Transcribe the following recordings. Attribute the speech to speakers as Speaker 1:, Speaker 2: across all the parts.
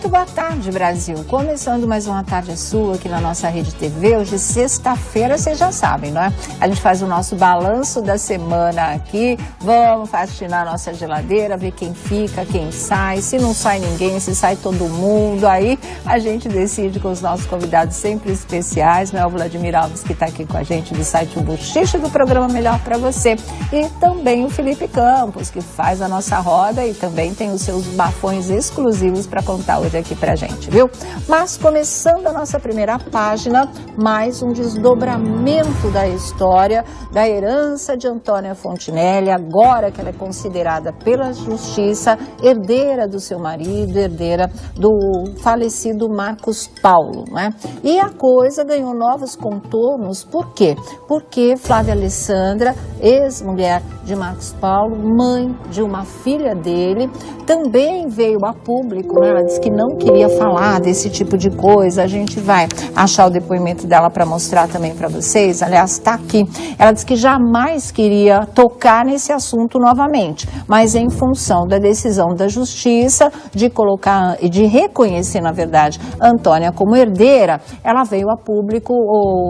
Speaker 1: Muito boa tarde, Brasil. Começando mais uma tarde sua aqui na nossa Rede TV. Hoje, sexta-feira, vocês já sabem, não é? A gente faz o nosso balanço da semana aqui. Vamos faxinar a nossa geladeira, ver quem fica, quem sai. Se não sai ninguém, se sai todo mundo. Aí a gente decide com os nossos convidados sempre especiais, né? O Vladimir Alves, que está aqui com a gente do site O Buchiche, do programa Melhor Pra Você. E também o Felipe Campos, que faz a nossa roda e também tem os seus bafões exclusivos para contar hoje aqui pra gente, viu? Mas começando a nossa primeira página, mais um desdobramento da história da herança de Antônia Fontinelli, agora que ela é considerada pela justiça herdeira do seu marido, herdeira do falecido Marcos Paulo, né? E a coisa ganhou novos contornos, por quê? Porque Flávia Alessandra, ex-mulher de Marcos Paulo, mãe de uma filha dele, também veio a público, né? Ela disse que não queria falar desse tipo de coisa. A gente vai achar o depoimento dela para mostrar também para vocês. Aliás, está aqui. Ela disse que jamais queria tocar nesse assunto novamente, mas em função da decisão da justiça de colocar e de reconhecer, na verdade, Antônia como herdeira, ela veio a público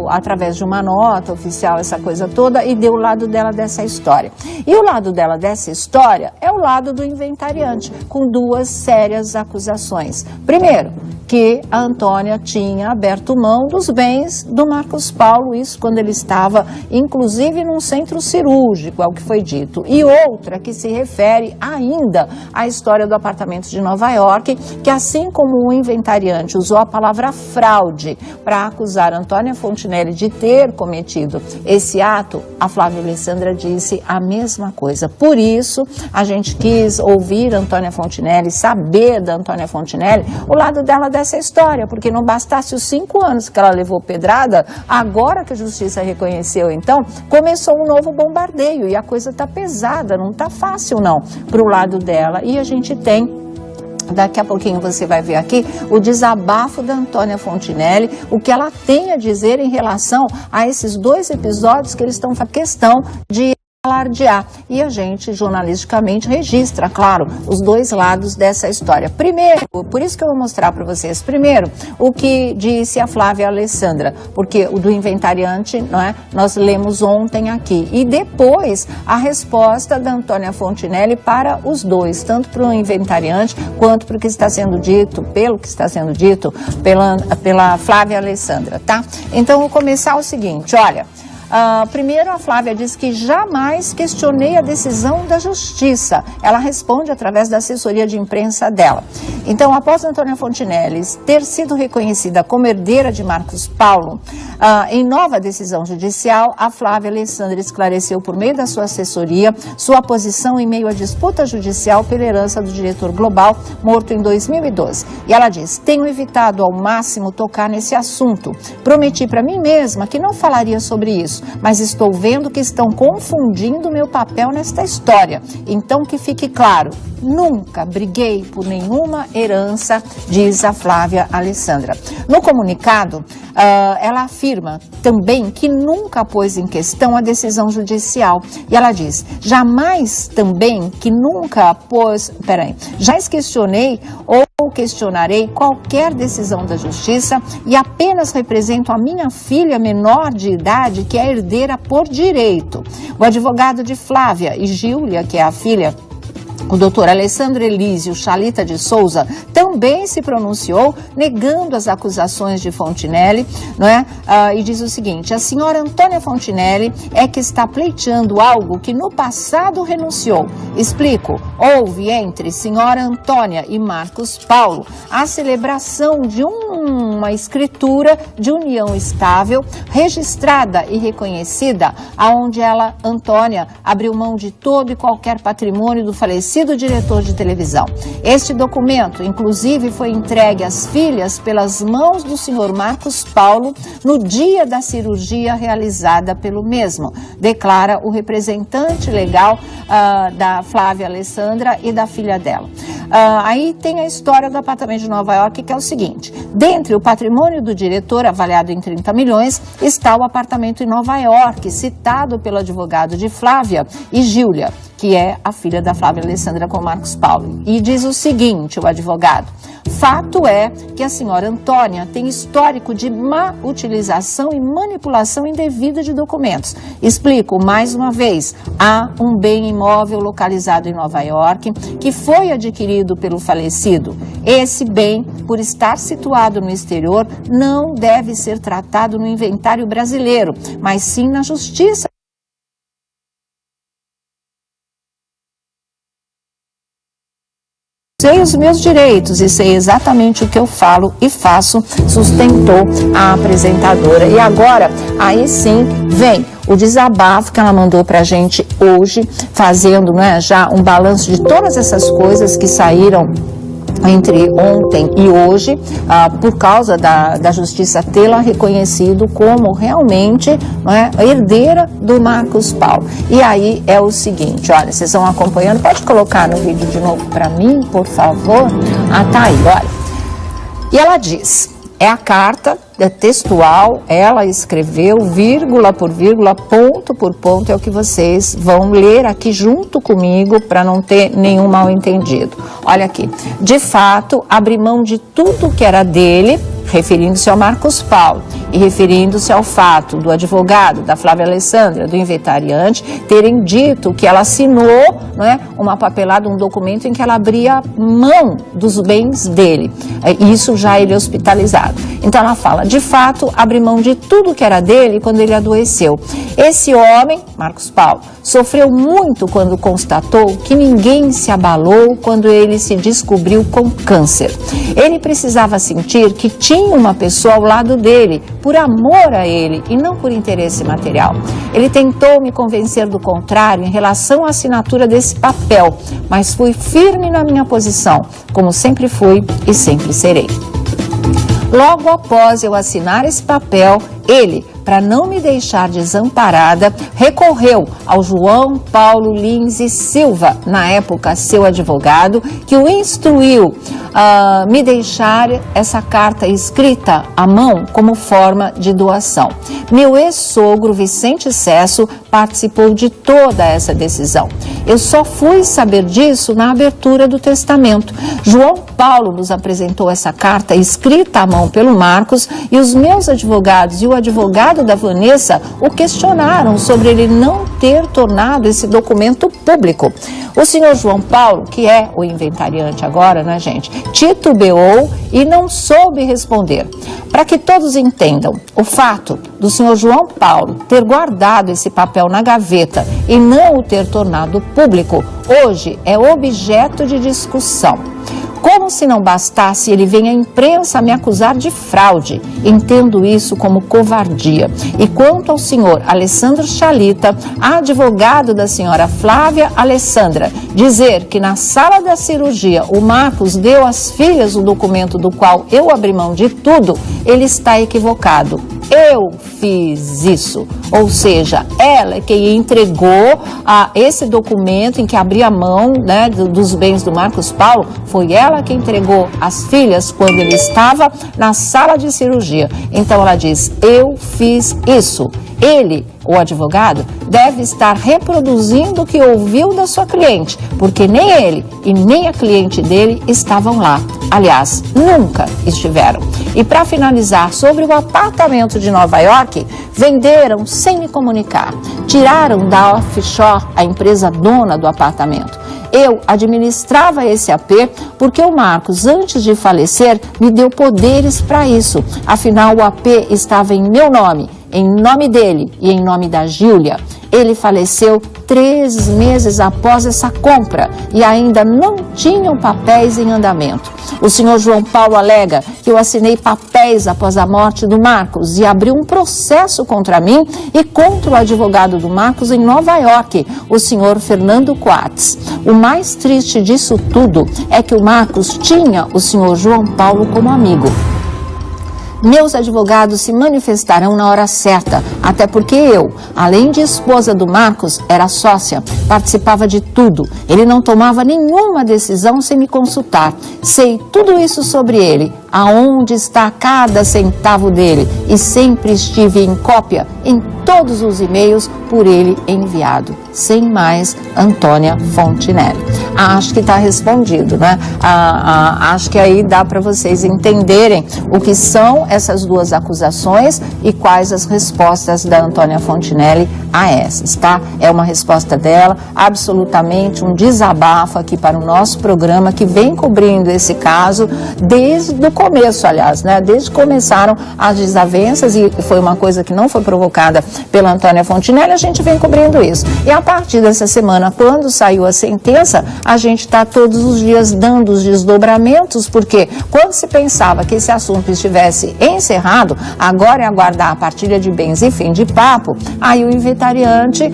Speaker 1: através de uma nota oficial, essa coisa toda, e deu o lado dela dessa história. E o lado dela dessa história é o lado do inventariante, com duas sérias acusações. Primeiro, que a Antônia tinha aberto mão dos bens do Marcos Paulo, isso quando ele estava, inclusive, num centro cirúrgico, é o que foi dito. E outra que se refere ainda à história do apartamento de Nova York, que assim como o inventariante usou a palavra fraude para acusar Antônia Fontinelli de ter cometido esse ato, a Flávia Alessandra disse a mesma coisa. Por isso, a gente quis ouvir Antônia Fontinelli, saber da Antônia Fontinelli o lado dela dessa história, porque não bastasse os 5 anos que ela levou pedrada, agora que a justiça reconheceu, então, começou um novo bombardeio e a coisa está pesada, não está fácil não, para o lado dela. E a gente tem, daqui a pouquinho você vai ver aqui, o desabafo da Antônia Fontinelli, o que ela tem a dizer em relação a esses 2 episódios que eles estão fazendo questão de alardear. E a gente, jornalisticamente, registra, claro, os 2 lados dessa história. Primeiro, por isso que eu vou mostrar para vocês, primeiro, o que disse a Flávia Alessandra, porque o do inventariante, não é? Nós lemos ontem aqui. E depois, a resposta da Antônia Fontinelli para os 2, tanto para o inventariante, quanto para o que está sendo dito, pelo que está sendo dito pela Flávia Alessandra, tá? Então, vou começar o seguinte, olha. Primeiro, a Flávia diz que jamais questionei a decisão da justiça. Ela responde através da assessoria de imprensa dela. Então, após Antônia Fontinelli ter sido reconhecida como herdeira de Marcos Paulo, em nova decisão judicial, a Flávia Alessandra esclareceu por meio da sua assessoria sua posição em meio à disputa judicial pela herança do diretor global, morto em 2012. E ela diz: tenho evitado ao máximo tocar nesse assunto. Prometi para mim mesma que não falaria sobre isso, mas estou vendo que estão confundindo meu papel nesta história. Então, que fique claro, nunca briguei por nenhuma herança, diz a Flávia Alessandra. No comunicado, ela afirma também que nunca pôs em questão a decisão judicial. E ela diz, jamais também que nunca pôs, jamais questionei ou questionarei qualquer decisão da justiça e apenas represento a minha filha menor de idade, que é herdeira por direito. O advogado de Flávia e Júlia, que é a filha, o doutor Alessandro Elísio Chalita de Souza, também se pronunciou negando as acusações de Fontinelli, não é? E diz o seguinte: a senhora Antônia Fontinelli é que está pleiteando algo que no passado renunciou. Explico, houve entre senhora Antônia e Marcos Paulo a celebração de uma escritura de união estável, registrada e reconhecida, aonde ela, Antônia, abriu mão de todo e qualquer patrimônio do falecido diretor de televisão. Este documento, inclusive, foi entregue às filhas pelas mãos do senhor Marcos Paulo no dia da cirurgia realizada pelo mesmo, declara o representante legal da Flávia Alessandra e da filha dela. Aí tem a história do apartamento de Nova York, que é o seguinte: dentre o patrimônio do diretor, avaliado em 30 milhões, está o apartamento em Nova York, citado pelo advogado de Flávia e Júlia, que é a filha da Flávia Alessandra com Marcos Paulo. E diz o seguinte, o advogado: fato é que a senhora Antônia tem histórico de má utilização e manipulação indevida de documentos. Explico mais uma vez: há um bem imóvel localizado em Nova York que foi adquirido pelo falecido. Esse bem, por estar situado no exterior, não deve ser tratado no inventário brasileiro, mas sim na justiça. Sei os meus direitos e sei exatamente o que eu falo e faço, sustentou a apresentadora. E agora, aí sim, vem o desabafo que ela mandou pra gente hoje, fazendo, né, já um balanço de todas essas coisas que saíram entre ontem e hoje, por causa da justiça tê-la reconhecido como realmente, né, a herdeira do Marcos Paulo. E aí é o seguinte, olha, vocês estão acompanhando, pode colocar no vídeo de novo para mim, por favor? Tá aí, olha. E ela diz, é a carta textual, ela escreveu vírgula por vírgula, ponto por ponto, é o que vocês vão ler aqui junto comigo para não ter nenhum mal entendido. Olha aqui, de fato, abri mão de tudo que era dele, referindo-se ao Marcos Paulo e referindo-se ao fato do advogado, da Flávia Alessandra, do inventariante, terem dito que ela assinou, né, uma papelada, um documento em que ela abria mão dos bens dele. Isso já ele hospitalizado. Então ela fala, de fato, abri mão de tudo que era dele quando ele adoeceu. Esse homem, Marcos Paulo, sofreu muito quando constatou que ninguém se abalou quando ele se descobriu com câncer. Ele precisava sentir que tinha uma pessoa ao lado dele, por amor a ele e não por interesse material. Ele tentou me convencer do contrário em relação à assinatura desse papel, mas fui firme na minha posição, como sempre fui e sempre serei. Logo após eu assinar esse papel, ele, para não me deixar desamparada, recorreu ao João Paulo Lins e Silva, na época seu advogado, que o instruiu a me deixar essa carta escrita à mão como forma de doação. Meu ex-sogro Vicente Cesso participou de toda essa decisão. Eu só fui saber disso na abertura do testamento. João Paulo nos apresentou essa carta escrita à mão pelo Marcos e os meus advogados e o advogado da Vanessa o questionaram sobre ele não ter tornado esse documento público. O senhor João Paulo, que é o inventariante agora, né, gente, titubeou e não soube responder. Para que todos entendam, o fato do senhor João Paulo ter guardado esse papel na gaveta e não o ter tornado público, hoje é objeto de discussão. Como se não bastasse, ele vem à imprensa me acusar de fraude. Entendo isso como covardia. E quanto ao senhor Alessandro Chalita, advogado da senhora Flávia Alessandra, dizer que na sala da cirurgia o Marcos deu às filhas o documento do qual eu abri mão de tudo, ele está equivocado. Eu fiz isso, ou seja, ela é quem entregou esse documento em que abria mão, né, dos bens do Marcos Paulo, foi ela que entregou às filhas quando ele estava na sala de cirurgia. Então ela diz, eu fiz isso. Ele, o advogado, deve estar reproduzindo o que ouviu da sua cliente, porque nem ele e nem a cliente dele estavam lá. Aliás, nunca estiveram. E para finalizar, sobre o apartamento de Nova York, venderam sem me comunicar. Tiraram da offshore a empresa dona do apartamento. Eu administrava esse AP porque o Marcos, antes de falecer, me deu poderes para isso. Afinal, o AP estava em meu nome, em nome dele e em nome da Júlia. Ele faleceu 3 meses após essa compra e ainda não tinham papéis em andamento. O senhor João Paulo alega que eu assinei papéis após a morte do Marcos e abriu um processo contra mim e contra o advogado do Marcos em Nova York, o senhor Fernando Quartz. O mais triste disso tudo é que o Marcos tinha o senhor João Paulo como amigo. Meus advogados se manifestarão na hora certa, até porque eu, além de esposa do Marcos, era sócia, participava de tudo. Ele não tomava nenhuma decisão sem me consultar. Sei tudo isso sobre ele, aonde está cada centavo dele, e sempre estive em cópia em todos os e-mails por ele enviado. Sem mais, Antônia Fontinelli. Acho que está respondido, né? Acho que aí dá para vocês entenderem o que são essas duas acusações e quais as respostas da Antônia Fontinelli a essas, tá? É uma resposta dela, absolutamente um desabafo aqui para o nosso programa, que vem cobrindo esse caso desde o começo, aliás, né? Desde que começaram as desavenças, e foi uma coisa que não foi provocada pela Antônia Fontinelli, a gente vem cobrindo isso. E a partir dessa semana, quando saiu a sentença, a gente está todos os dias dando os desdobramentos, porque quando se pensava que esse assunto estivesse encerrado, agora é aguardar a partilha de bens e fim de papo, aí o inventariante,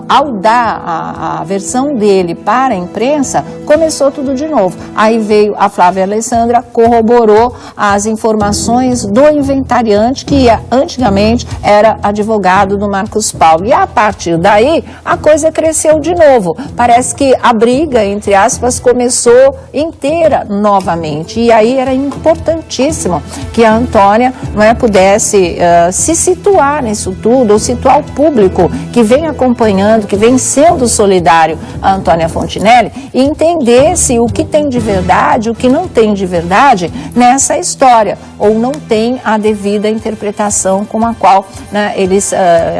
Speaker 1: ao dar a versão dele para a imprensa, começou tudo de novo. Aí veio a Flávia Alessandra, corroborou as informações do inventariante, que antigamente era advogado do Marcos Paulo. E a partir daí, a coisa cresceu de novo. Parece que a briga, entre aspas, começou inteira novamente. E aí era importantíssimo que a Antônia pudesse se situar nisso tudo, ou situar o público que vem acompanhando, que vem sendo solidário a Antônia Fontinelli, e entendesse o que tem de verdade, o que não tem de verdade nessa história, ou não tem a devida interpretação com a qual,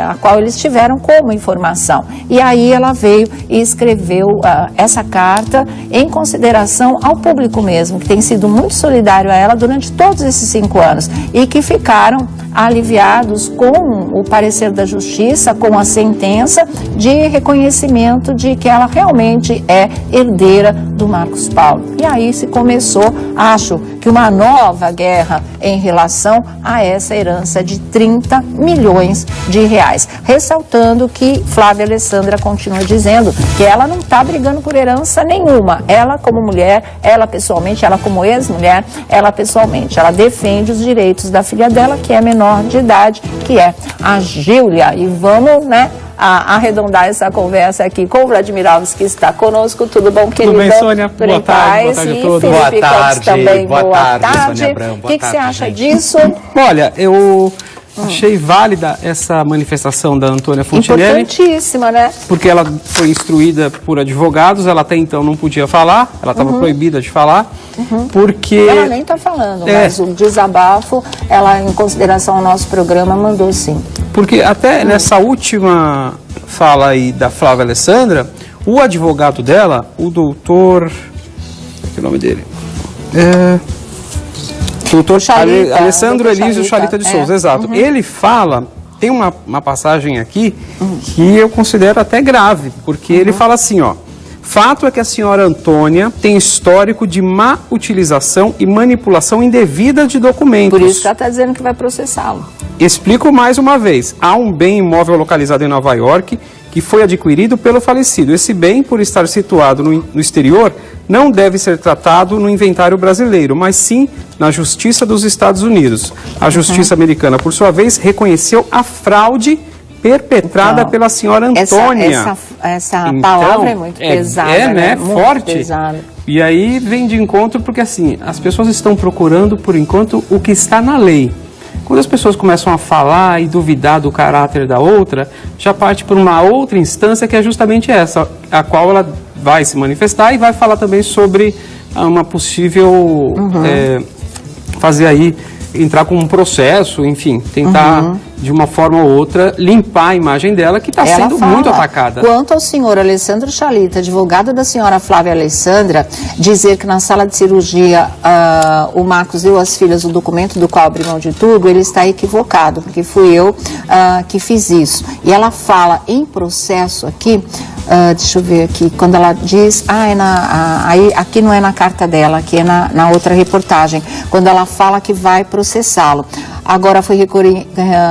Speaker 1: a qual eles tiveram como informação. E aí ela veio e escreveu essa carta em consideração ao público mesmo, que tem sido muito solidário a ela durante todos esses 5 anos, e que ficaram aliviados com o parecer da justiça, com a sentença de reconhecimento de que ela realmente é herdeira do Marcos Paulo. E aí se começou, acho que uma nova guerra em relação a essa herança de 30 milhões de reais. Ressaltando que Flávia Alessandra continua dizendo que ela não está brigando por herança nenhuma. Ela como mulher, ela pessoalmente, ela como ex-mulher, ela pessoalmente, ela defende os direitos da filha dela, que é menor de idade, que é a Gíulia. E vamos, arredondar essa conversa aqui com o Vladimir Alves, que está conosco. Tudo bom, querido?
Speaker 2: Tudo bem, Sônia? Boa tarde a todos.
Speaker 3: Boa tarde,
Speaker 1: também.
Speaker 3: Boa tarde, Sônia
Speaker 1: Abrão. O que você acha disso?
Speaker 2: Olha, eu achei válida essa manifestação da Antônia Fontinelli.
Speaker 1: Importantíssima, né?
Speaker 2: Porque ela foi instruída por advogados, ela até então não podia falar, ela estava proibida de falar, porque...
Speaker 1: Ela nem está falando, mas o desabafo, ela, em consideração ao nosso programa, mandou sim.
Speaker 2: Porque até nessa última fala aí da Flávia Alessandra, o advogado dela, o doutor... que é o nome dele? Doutor Alessandro Elísio Chalita de Souza, exato. Ele fala, tem uma passagem aqui que eu considero até grave, porque ele fala assim, ó: fato é que a senhora Antônia tem histórico de má utilização e manipulação indevida de documentos.
Speaker 1: Por isso que ela está dizendo que vai processá-lo.
Speaker 2: Explico mais uma vez, há um bem imóvel localizado em Nova York que foi adquirido pelo falecido. Esse bem, por estar situado no exterior, não deve ser tratado no inventário brasileiro, mas sim na Justiça dos Estados Unidos. A Justiça americana, por sua vez, reconheceu a fraude perpetrada pela senhora Antônia.
Speaker 1: Essa palavra é muito pesada,
Speaker 2: né?
Speaker 1: Muito
Speaker 2: forte.
Speaker 1: Pesada.
Speaker 2: E aí vem de encontro porque, assim, as pessoas estão procurando, por enquanto, o que está na lei. Quando as pessoas começam a falar e duvidar do caráter da outra, já parte por uma outra instância, que é justamente essa, a qual ela vai se manifestar e vai falar também sobre uma possível fazer aí, entrar com um processo, enfim, tentar de uma forma ou outra limpar a imagem dela, que está sendo muito atacada.
Speaker 1: Quanto ao senhor Alessandro Chalita, advogado da senhora Flávia Alessandra, dizer que na sala de cirurgia o Marcos deu às filhas o documento do qual abriu mão de tudo, ele está equivocado, porque fui eu que fiz isso. E ela fala em processo aqui, deixa eu ver aqui, quando ela diz, aqui não é na carta dela, aqui é na outra reportagem, quando ela fala que vai processá-lo. Agora foi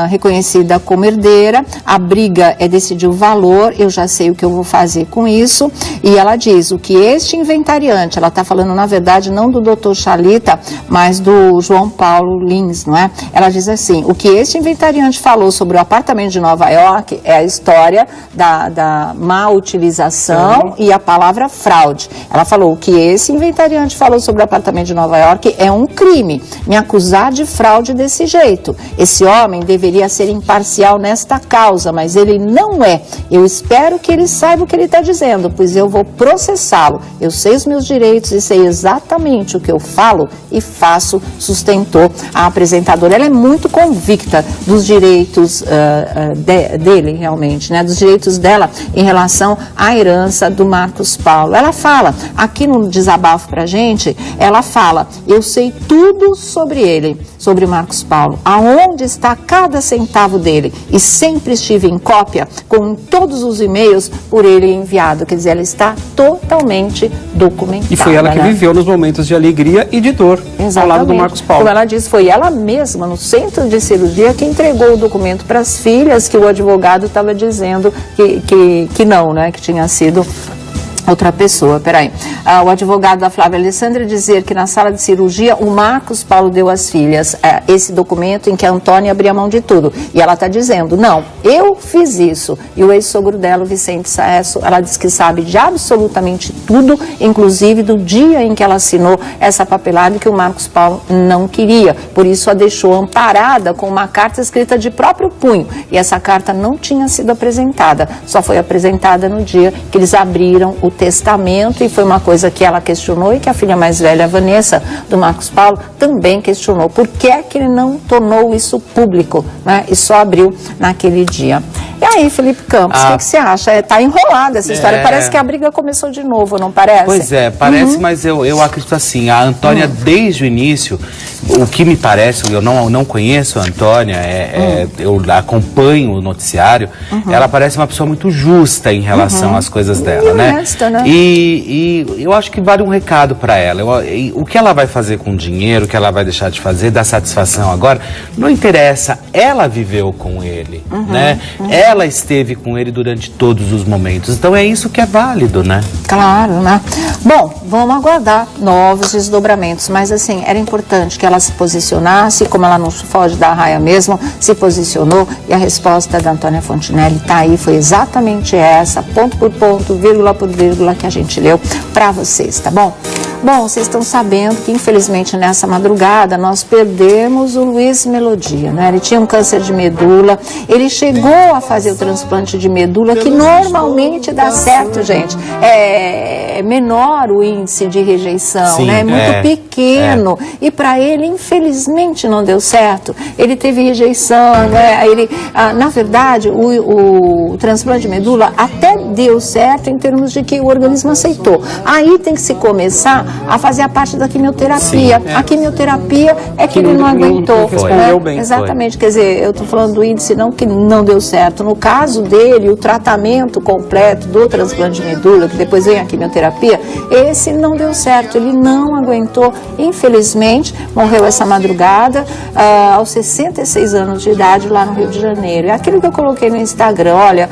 Speaker 1: reconhecida como herdeira, a briga é decidir o valor, eu já sei o que eu vou fazer com isso, e ela diz, o que este inventariante, ela está falando na verdade não do doutor Chalita, mas do João Paulo Lins, não é? Ela diz assim, o que este inventariante falou sobre o apartamento de Nova York é a história da má utilização e a palavra fraude. Ela falou, o que esse inventariante falou sobre o apartamento de Nova York é um crime, me acusar de fraude desse jeito. jeito. Esse homem deveria ser imparcial nesta causa, mas ele não é. Eu espero que ele saiba o que ele está dizendo, pois eu vou processá-lo. Eu sei os meus direitos e sei exatamente o que eu falo e faço, sustentou a apresentadora. Ela é muito convicta dos direitos dele, realmente, né? Dos direitos dela em relação à herança do Marcos Paulo. Ela fala, aqui no desabafo pra gente, ela fala, eu sei tudo sobre ele, sobre Marcos Paulo, aonde está cada centavo dele, e sempre estive em cópia com todos os e-mails por ele enviado, quer dizer, ela está totalmente documentada.
Speaker 2: E foi ela que viveu nos momentos de alegria e de dor,
Speaker 1: exatamente,
Speaker 2: ao lado do Marcos Paulo.
Speaker 1: Como ela disse, foi ela mesma, no centro de cirurgia, que entregou o documento para as filhas, que o advogado estava dizendo que não, né, que tinha sido outra pessoa. Peraí. O advogado da Flávia Alessandra dizer que na sala de cirurgia o Marcos Paulo deu às filhas esse documento em que a Antônia abria mão de tudo. E ela está dizendo, não, eu fiz isso. E o ex-sogro dela, o Vicente Saesso, ela diz que sabe de absolutamente tudo, inclusive do dia em que ela assinou essa papelada que o Marcos Paulo não queria. Por isso a deixou amparada com uma carta escrita de próprio punho. E essa carta não tinha sido apresentada. Só foi apresentada no dia que eles abriram o testamento, e foi uma coisa que ela questionou e que a filha mais velha, a Vanessa, do Marcos Paulo, também questionou. Por que é que ele não tornou isso público, né? E só abriu naquele dia. E aí, Felipe Campos, o que você acha? Está enrolada essa história. Parece que a briga começou de novo, não parece?
Speaker 3: Pois é, parece, mas eu acredito assim, a Antônia, desde o início, o que me parece, eu não conheço a Antônia, eu acompanho o noticiário, ela parece uma pessoa muito justa em relação às coisas dela, né?
Speaker 1: Honesta, né?
Speaker 3: E eu acho que vale um recado para ela. O que ela vai fazer com o dinheiro, o que ela vai deixar de fazer, dar satisfação agora, não interessa. Ela viveu com ele, né? Ela esteve com ele durante todos os momentos. Então é isso que é válido, né?
Speaker 1: Claro, né? Bom, vamos aguardar novos desdobramentos, mas assim, era importante que ela se posicionasse, como ela não foge da raia mesmo, se posicionou, e a resposta da Antônia Fontinelli está aí, foi exatamente essa, ponto por ponto, vírgula por vírgula, que a gente leu para vocês, tá bom? Bom, vocês estão sabendo que, infelizmente, nessa madrugada, nós perdemos o Luiz Melodia, né? Ele tinha um câncer de medula, ele chegou a fazer o transplante de medula, que normalmente dá certo, gente. É menor o índice de rejeição,
Speaker 3: sim,
Speaker 1: né? É muito pequeno. E para ele, infelizmente, não deu certo. Ele teve rejeição, né? Na verdade, o transplante de medula até deu certo em termos de que o organismo aceitou. Aí tem que se começar a fazer a parte da quimioterapia. A quimioterapia é que ele não aguentou.
Speaker 2: Respondeu bem.
Speaker 1: Exatamente, quer dizer, eu estou falando do índice não que não deu certo. No caso dele, o tratamento completo do transplante de medula, que depois vem a quimioterapia, esse não deu certo, ele não aguentou, infelizmente, morreu essa madrugada, aos 66 anos de idade, lá no Rio de Janeiro. É aquilo que eu coloquei no Instagram, olha,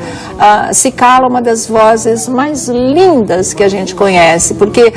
Speaker 1: se cala uma das vozes mais lindas que a gente conhece, porque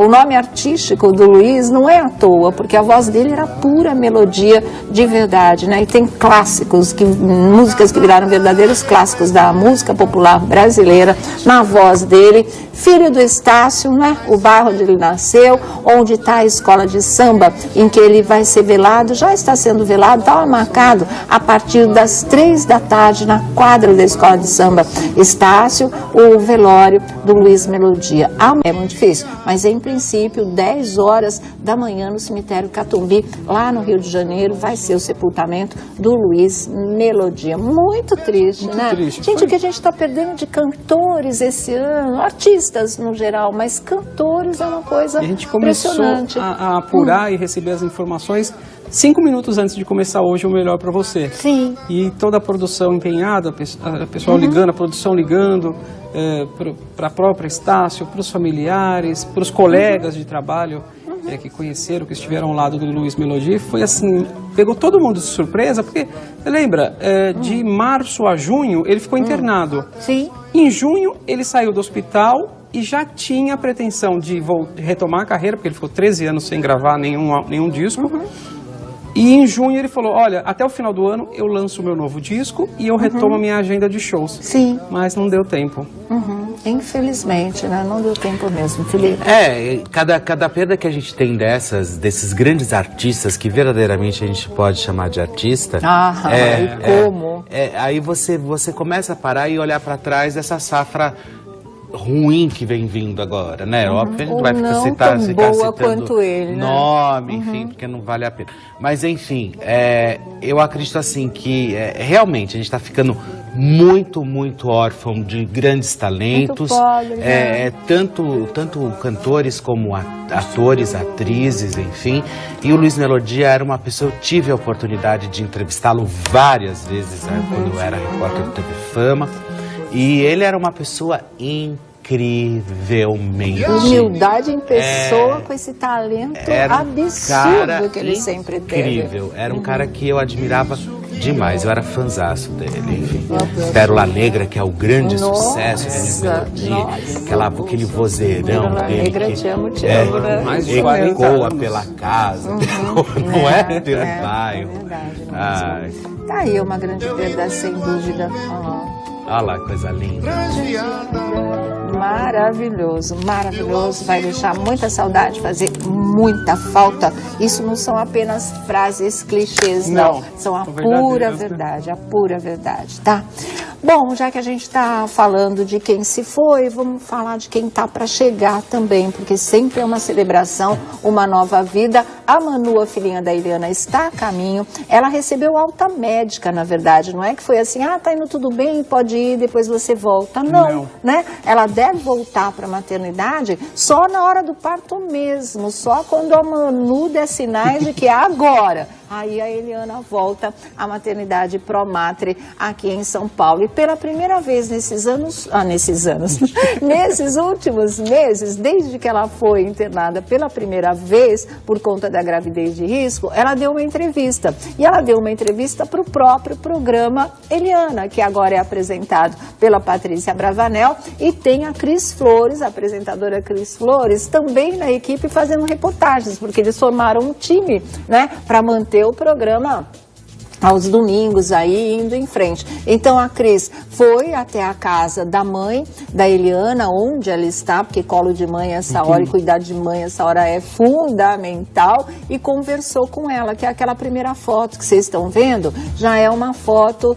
Speaker 1: o nome artístico do Luiz não é à toa, porque a voz dele era pura melodia de verdade, né? E tem clássicos, músicas que viraram verdadeiros clássicos da música popular brasileira na voz dele. Filho do Estácio, né? O bairro onde ele nasceu, onde está a escola de samba em que ele vai ser velado, já está sendo velado, estava marcado a partir das 3 da tarde na quadra da escola de samba Estácio, o velório do Luiz Melodia. É muito difícil, mas em princípio 10 horas da manhã no cemitério Catumbi, lá no Rio de Janeiro, vai ser o sepultamento do Luiz Melodia. Muito triste, né?
Speaker 2: Triste.
Speaker 1: Gente, o que a gente está perdendo de cantores esse ano, artistas no geral, mas cantores é uma coisa
Speaker 2: E a gente começou
Speaker 1: impressionante.
Speaker 2: a apurar e receber as informações 5 minutos antes de começar hoje o Melhor para Você.
Speaker 1: Sim.
Speaker 2: E toda a produção empenhada, a pessoal ligando, a produção ligando para a própria Estácio, para os familiares, para os colegas de trabalho que conheceram, que estiveram ao lado do Luiz Melodia. Foi assim, pegou todo mundo de surpresa, porque, você lembra, de março a junho ele ficou internado.
Speaker 1: Sim.
Speaker 2: Em junho ele saiu do hospital e já tinha a pretensão de retomar a carreira, porque ele ficou 13 anos sem gravar nenhum disco. E em junho ele falou, olha, até o final do ano eu lanço o meu novo disco e eu retomo a minha agenda de shows.
Speaker 1: Sim.
Speaker 2: Mas não deu tempo.
Speaker 1: Infelizmente, né? Não deu tempo mesmo, Felipe.
Speaker 3: Cada perda que a gente tem desses grandes artistas, que verdadeiramente a gente pode chamar de artista...
Speaker 1: e como?
Speaker 3: Aí você começa a parar e olhar para trás dessa safra ruim que vem vindo agora, né? Óbvio que a gente vai ficar
Speaker 1: boa quanto ele, né?
Speaker 3: Nome, enfim, porque não vale a pena. Mas, enfim, eu acredito assim que realmente a gente está ficando muito, muito órfão de grandes talentos.
Speaker 1: Muito pobre, né?
Speaker 3: Tanto cantores como atores, atrizes, enfim. E o Luiz Melodia era uma pessoa, eu tive a oportunidade de entrevistá-lo várias vezes, quando eu era repórter do TV Fama. E ele era uma pessoa incrivelmente...
Speaker 1: Humildade em pessoa, com esse talento absurdo que ele sempre teve.
Speaker 3: Incrível. Era um cara que eu admirava demais. Eu era fãzaço dele, enfim. Pérola Negra, que é o grande sucesso de Luiz Melodia. Aquele vozeirão dele.
Speaker 1: Negra, te amo, né?
Speaker 3: Ecoa pela casa. Não é? Pelo bairro.
Speaker 1: É verdade. Tá aí uma grande perda, sem dúvida.
Speaker 3: Olha lá, coisa linda.
Speaker 1: Maravilhoso, maravilhoso. Vai deixar muita saudade, fazer muita falta. Isso não são apenas frases clichês, não. São a pura verdade, tá? Bom, já que a gente está falando de quem se foi, vamos falar de quem está para chegar também, porque sempre é uma celebração, uma nova vida. A Manu, a filhinha da Eliana, está a caminho. Ela recebeu alta médica, na verdade. Não é que foi assim, tá indo tudo bem, pode ir, depois você volta. Não, né? Ela deve voltar para a maternidade só na hora do parto mesmo, só quando a Manu der sinais de que é agora. Aí a Eliana volta à maternidade Promatre aqui em São Paulo. E pela primeira vez nesses últimos meses, desde que ela foi internada pela primeira vez por conta da gravidez de risco, ela deu uma entrevista. E ela deu uma entrevista para o próprio programa Eliana, que agora é apresentado pela Patrícia Bravanel, e tem a Cris Flores, a apresentadora Cris Flores, também na equipe fazendo reportagens, porque eles formaram um time, né, para manter o programa aos domingos aí, indo em frente. Então a Cris foi até a casa da mãe da Eliana, onde ela está, porque colo de mãe essa hora e cuidar de mãe essa hora é fundamental, e conversou com ela, que é aquela primeira foto que vocês estão vendo, já é uma foto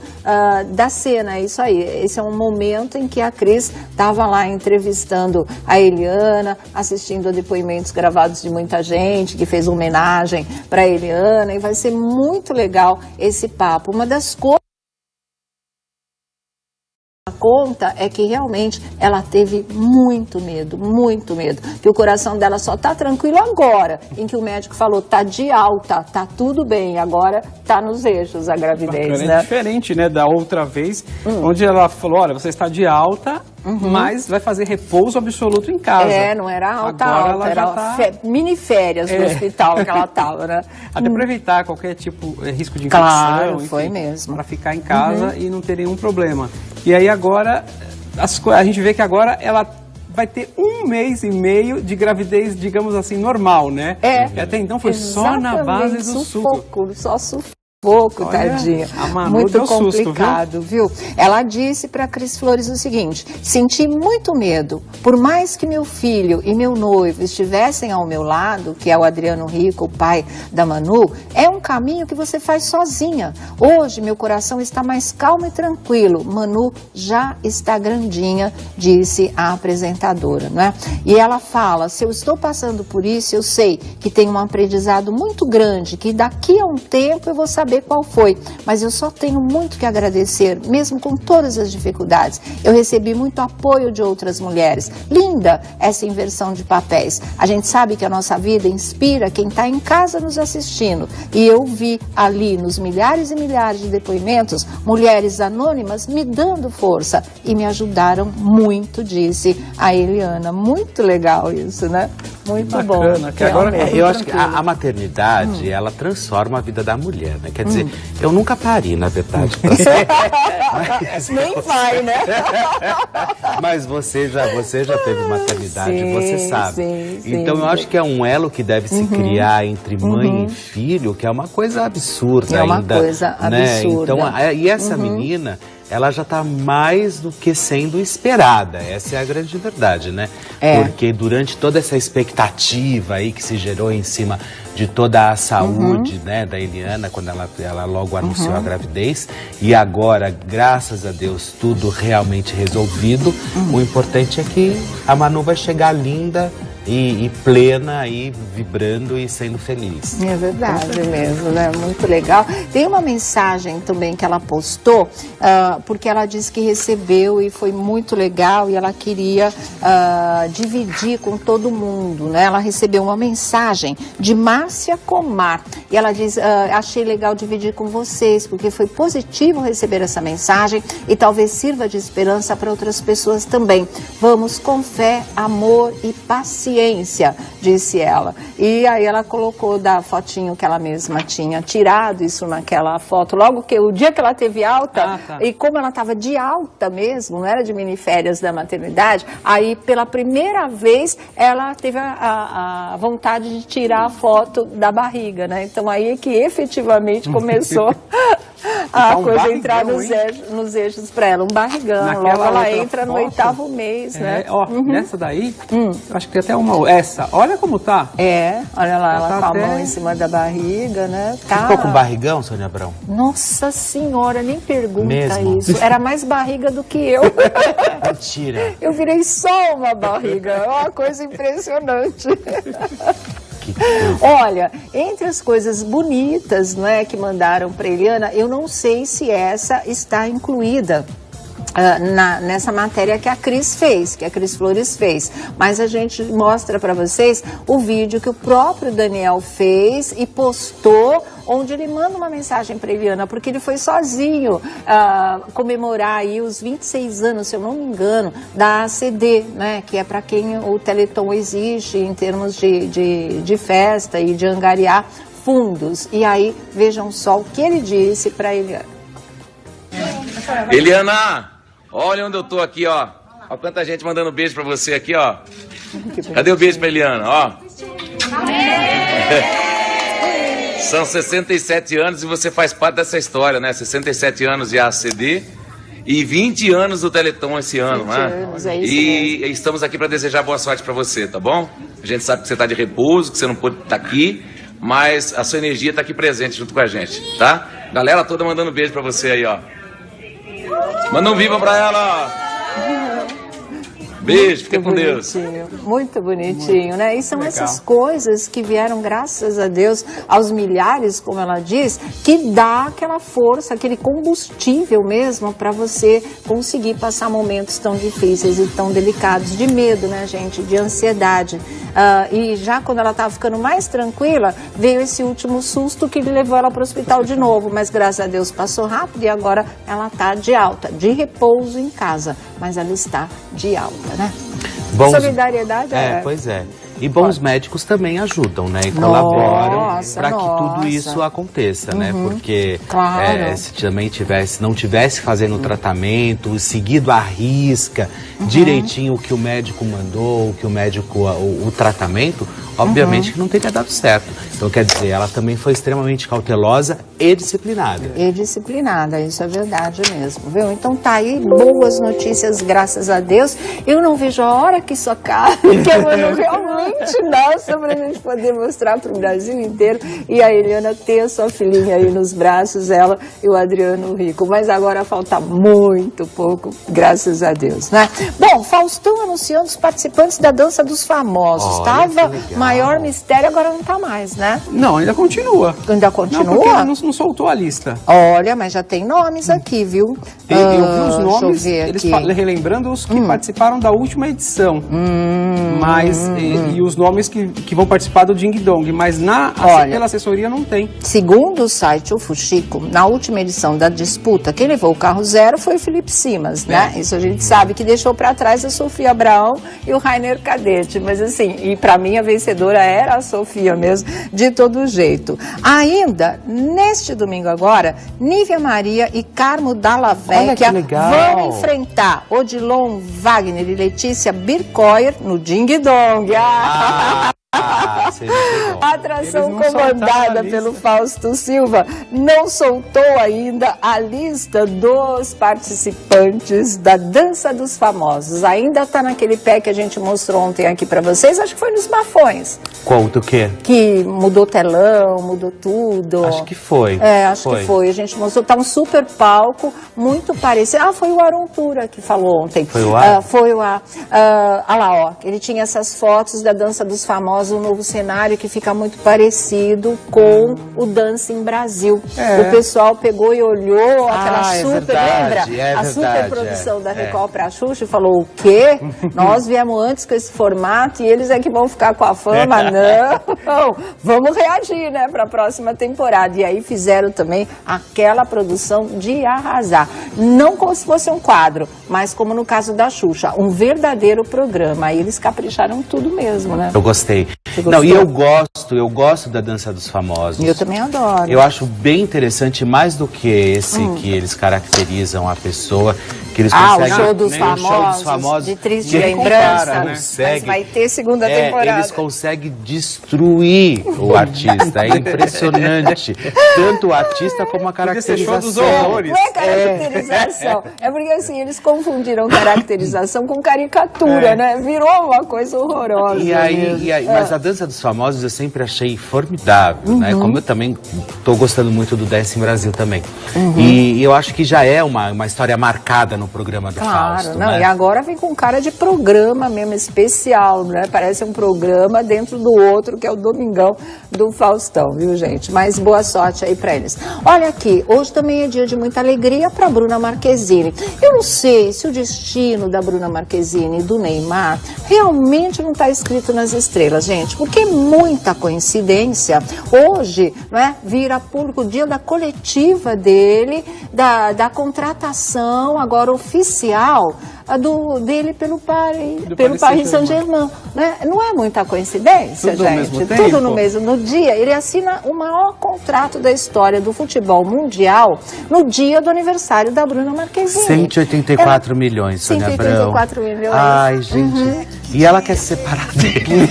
Speaker 1: da cena, é isso aí. Esse é um momento em que a Cris estava lá entrevistando a Eliana, assistindo a depoimentos gravados de muita gente, que fez homenagem para a Eliana, e vai ser muito legal esse papo. Uma das coisas conta é que realmente ela teve muito medo, que o coração dela só tá tranquilo agora, em que o médico falou, tá de alta, tá tudo bem, agora tá nos eixos a gravidez.
Speaker 2: Bacana,
Speaker 1: né?
Speaker 2: É diferente, né, da outra vez, onde ela falou, olha, você está de alta, mas vai fazer repouso absoluto em casa.
Speaker 1: Não era alta,
Speaker 2: agora
Speaker 1: era mini férias no hospital que ela estava, né?
Speaker 2: Até para evitar qualquer tipo de risco de infecção,
Speaker 1: claro,
Speaker 2: enfim,
Speaker 1: foi mesmo.
Speaker 2: Para ficar em casa e não ter nenhum problema. E aí agora, a gente vê que agora ela vai ter 1 mês e meio de gravidez, digamos assim, normal, né? E até então foi só na base do suco.
Speaker 1: Só sufoco. Tadinha. Muito complicado, viu? Ela disse para Cris Flores o seguinte: senti muito medo, por mais que meu filho e meu noivo estivessem ao meu lado, que é o Adriano Rico, o pai da Manu, é um caminho que você faz sozinha. Hoje meu coração está mais calmo e tranquilo. Manu já está grandinha, disse a apresentadora, né? E ela fala, se eu estou passando por isso, eu sei que tem um aprendizado muito grande, que daqui a um tempo eu vou saber qual foi, mas eu só tenho muito que agradecer, mesmo com todas as dificuldades. Eu recebi muito apoio de outras mulheres. Linda essa inversão de papéis. A gente sabe que a nossa vida inspira quem está em casa nos assistindo. E eu vi ali, nos milhares e milhares de depoimentos, mulheres anônimas me dando força e me ajudaram muito, disse a Eliana. Muito legal isso, né? Muito bom.
Speaker 2: Que agora
Speaker 3: eu acho que a maternidade, ela transforma a vida da mulher, né? Quer dizer, eu nunca pari, na verdade. Mas,
Speaker 1: Nem vai, né?
Speaker 3: mas você já teve maternidade,
Speaker 1: Sim,
Speaker 3: você sabe.
Speaker 1: sim,
Speaker 3: então eu acho que é um elo que deve se criar entre mãe e filho, que é uma coisa absurda ainda.
Speaker 1: É uma coisa absurda.
Speaker 3: Então, e essa menina, ela já está mais do que sendo esperada. Essa é a grande verdade, né? Porque durante toda essa expectativa aí que se gerou em cima de toda a saúde, né, da Eliana, quando ela logo anunciou a gravidez, e agora, graças a Deus, tudo realmente resolvido, o importante é que a Manu vai chegar linda e plena, aí, vibrando e sendo feliz.
Speaker 1: É verdade mesmo, né? Muito legal. Tem uma mensagem também que ela postou, porque ela disse que recebeu e foi muito legal e ela queria dividir com todo mundo, né? Ela recebeu uma mensagem de Márcia Comar e ela diz, achei legal dividir com vocês, porque foi positivo receber essa mensagem e talvez sirva de esperança para outras pessoas também. Vamos com fé, amor e paciência, disse ela. E aí ela colocou da fotinho que ela mesma tinha tirado isso naquela foto, logo que o dia que ela teve alta, e como ela estava de alta mesmo, não era de miniférias da maternidade, aí pela primeira vez ela teve a vontade de tirar a foto da barriga, né? Então aí é que efetivamente começou a coisa entrar nos eixos para ela, um barrigão.
Speaker 2: Naquela
Speaker 1: logo ela entra
Speaker 2: foto,
Speaker 1: no 8º mês, né?
Speaker 2: Ó, nessa daí, eu acho que tem até uma, essa, olha como tá.
Speaker 1: Olha lá, ela
Speaker 2: tá
Speaker 1: com a
Speaker 2: até...
Speaker 1: mão em cima da barriga, né?
Speaker 3: Você ficou com barrigão, Sônia Abrão?
Speaker 1: Nossa senhora, nem pergunta
Speaker 3: Mesmo?
Speaker 1: isso. Era mais barriga do que eu.
Speaker 3: Mentira.
Speaker 1: Eu virei só uma barriga, é uma coisa impressionante. Olha, entre as coisas bonitas, não é, que mandaram para Eliana, eu não sei se essa está incluída nessa matéria que a Cris fez, que a Cris Flores fez, mas a gente mostra para vocês o vídeo que o próprio Daniel fez e postou, onde ele manda uma mensagem para Eliana, porque ele foi sozinho comemorar aí os 26 anos, se eu não me engano, da ACD, né, que é para quem o Teleton existe em termos de festa e de angariar fundos. E aí, vejam só o que ele disse para Eliana.
Speaker 4: Eliana, olha onde eu tô aqui, ó. Olha quanta gente mandando beijo pra você aqui, ó. Cadê o beijo pra Eliana, ó? São 67 anos e você faz parte dessa história, né? 67 anos de ACD e 20 anos do Teleton esse ano, né?
Speaker 1: Anos, é isso
Speaker 4: e
Speaker 1: mesmo.
Speaker 4: estamos aqui para desejar boa sorte para você, tá bom? A gente sabe que você tá de repouso, que você não pôde estar aqui, mas a sua energia tá aqui presente junto com a gente, tá? Galera toda mandando beijo para você aí, ó. Manda um viva pra ela, ó. Beijo, fica com Deus.
Speaker 1: Muito bonitinho, né? E são essas coisas que vieram, graças a Deus, aos milhares, como ela diz, que dá aquela força, aquele combustível mesmo para você conseguir passar momentos tão difíceis e tão delicados, de medo, né, gente, de ansiedade. E já quando ela estava ficando mais tranquila, veio esse último susto que levou ela para o hospital de novo, mas graças a Deus passou rápido e agora ela está de alta, de repouso em casa, mas ela está de alta, né? Solidariedade
Speaker 3: pois é. E bons médicos também ajudam, né? E colaboram para que tudo isso aconteça, né? Porque se não tivesse fazendo o tratamento, seguido à risca, direitinho o que o médico mandou, o tratamento, obviamente que não teria dado certo. Então, quer dizer, ela também foi extremamente cautelosa e disciplinada.
Speaker 1: Isso é verdade mesmo, viu? Então tá aí, boas notícias, graças a Deus. Eu não vejo a hora que isso acabe, que a Manu realmente nasça pra gente poder mostrar pro Brasil inteiro e a Eliana ter a sua filhinha aí nos braços, ela e o Adriano Rico. Mas agora falta muito pouco, graças a Deus, né? Bom, Faustão anunciando os participantes da Dança dos Famosos. Tava maior mistério, agora não tá mais, né?
Speaker 2: Não, ainda continua.
Speaker 1: Ainda continua?
Speaker 2: Não, porque ele não soltou a lista.
Speaker 1: Olha, mas já tem nomes aqui, viu?
Speaker 2: Eu vi os nomes,
Speaker 1: eles
Speaker 2: relembrando os que participaram da última edição. Mas, e os nomes que vão participar do Ding Dong, mas pela assessoria não tem.
Speaker 1: Segundo o site O Fuxico, na última edição da disputa, quem levou o carro zero foi o Felipe Simas, né? Isso a gente sabe, que deixou para trás a Sofia Abraão e o Rainer Cadete, mas assim, e para mim a vencedora era a Sofia mesmo, de todo jeito. Ainda, neste domingo agora, Nívia Maria e Carmo Dalla Vecchia vão enfrentar Odilon Wagner e Letícia Birkoyer no Ding Dong. A atração comandada pelo Fausto Silva não soltou ainda a lista dos participantes da Dança dos Famosos. Ainda está naquele pé que a gente mostrou ontem aqui para vocês, acho que foi nos Bafões.
Speaker 3: Conta o quê?
Speaker 1: Que mudou telão, mudou tudo.
Speaker 3: Acho que foi.
Speaker 1: Acho que foi. A gente mostrou, tá um super palco, muito parecido. Foi o Aron Tura que falou ontem.
Speaker 3: Foi o Ar?
Speaker 1: Foi o Ar. Lá, ó, ele tinha essas fotos da Dança dos Famosos, um novo cenário que fica muito parecido com o Dancing Brasil. O pessoal pegou e olhou aquela super, lembra? A super produção da Record pra Xuxa e falou, o quê? Nós viemos antes com esse formato e eles é que vão ficar com a fama? Não, vamos reagir, né, para a próxima temporada. E aí fizeram também aquela produção de arrasar. Não como se fosse um quadro, mas como no caso da Xuxa, um verdadeiro programa. Aí eles capricharam tudo mesmo, né?
Speaker 3: Eu gostei. Não, e eu gosto da Dança dos Famosos.
Speaker 1: Eu também adoro.
Speaker 3: Eu acho bem interessante, mais do que esse que eles caracterizam a pessoa, que eles conseguem...
Speaker 1: o show dos famosos, de triste lembrança, mas vai ter segunda temporada.
Speaker 3: Eles conseguem destruir o artista, é impressionante. Tanto o artista como a caracterização.
Speaker 1: Não é caracterização, é porque assim, eles confundiram caracterização com caricatura, né? Virou uma coisa horrorosa.
Speaker 3: Mas a Dança dos Famosos eu sempre achei formidável, né? Como eu também estou gostando muito do Dancing Brasil também. E eu acho que já é uma história marcada no programa do Fausto.
Speaker 1: Não,
Speaker 3: né?
Speaker 1: E agora vem com cara de programa mesmo, especial, né? Parece um programa dentro do outro, que é o Domingão do Faustão, viu, gente? Mas boa sorte aí pra eles. Olha aqui, hoje também é dia de muita alegria pra Bruna Marquezine. Eu não sei se o destino da Bruna Marquezine e do Neymar realmente não está escrito nas estrelas, gente, porque muita coincidência. Hoje, não é, vira público o dia da coletiva dele, da contratação agora oficial dele pelo Paris Saint-Germain, né? Não é muita coincidência,
Speaker 2: tudo
Speaker 1: gente? Tudo no mesmo dia. Ele assina o maior contrato da história do futebol mundial no dia do aniversário da Bruna Marquezine.
Speaker 3: 184 milhões, Sônia Abrão.
Speaker 1: 184 milhões.
Speaker 3: Ai, gente. E ela quer se separar dele.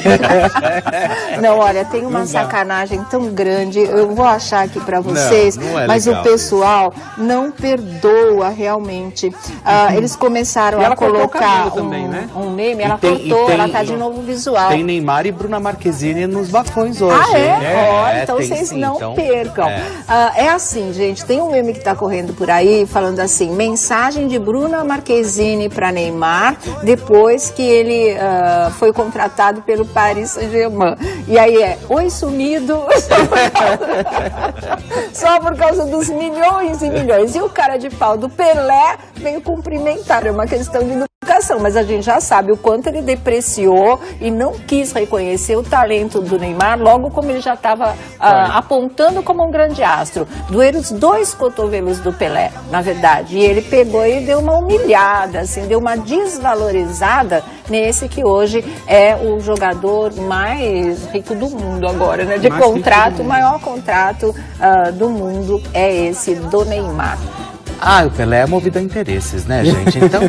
Speaker 1: Não, olha, tem uma sacanagem tão grande. Eu vou achar aqui pra vocês,
Speaker 3: não é
Speaker 1: mas
Speaker 3: legal.
Speaker 1: O pessoal não perdoa realmente. Eles começaram a colocar
Speaker 2: também, né?
Speaker 1: um meme, ela cortou, ela tá de novo visual.
Speaker 3: Tem Neymar e Bruna Marquezine nos Bafões hoje.
Speaker 1: Então vocês não percam. É assim, gente, tem um meme que tá correndo por aí, falando assim, mensagem de Bruna Marquezine para Neymar, depois que ele foi contratado pelo Paris Saint-Germain. E aí oi sumido, só por causa dos milhões e milhões. E o cara de pau do Pelé veio cumprimentar, é uma questão de educação, mas a gente já sabe o quanto ele depreciou e não quis reconhecer o talento do Neymar, logo como ele já estava apontando como um grande astro. Doeram os dois cotovelos do Pelé, na verdade, e ele pegou e deu uma humilhada, assim, deu uma desvalorizada nesse que hoje é o jogador mais rico do mundo agora, né? De contrato, o maior contrato do mundo é esse do Neymar.
Speaker 3: O Pelé é movido a interesses, né, gente? Então,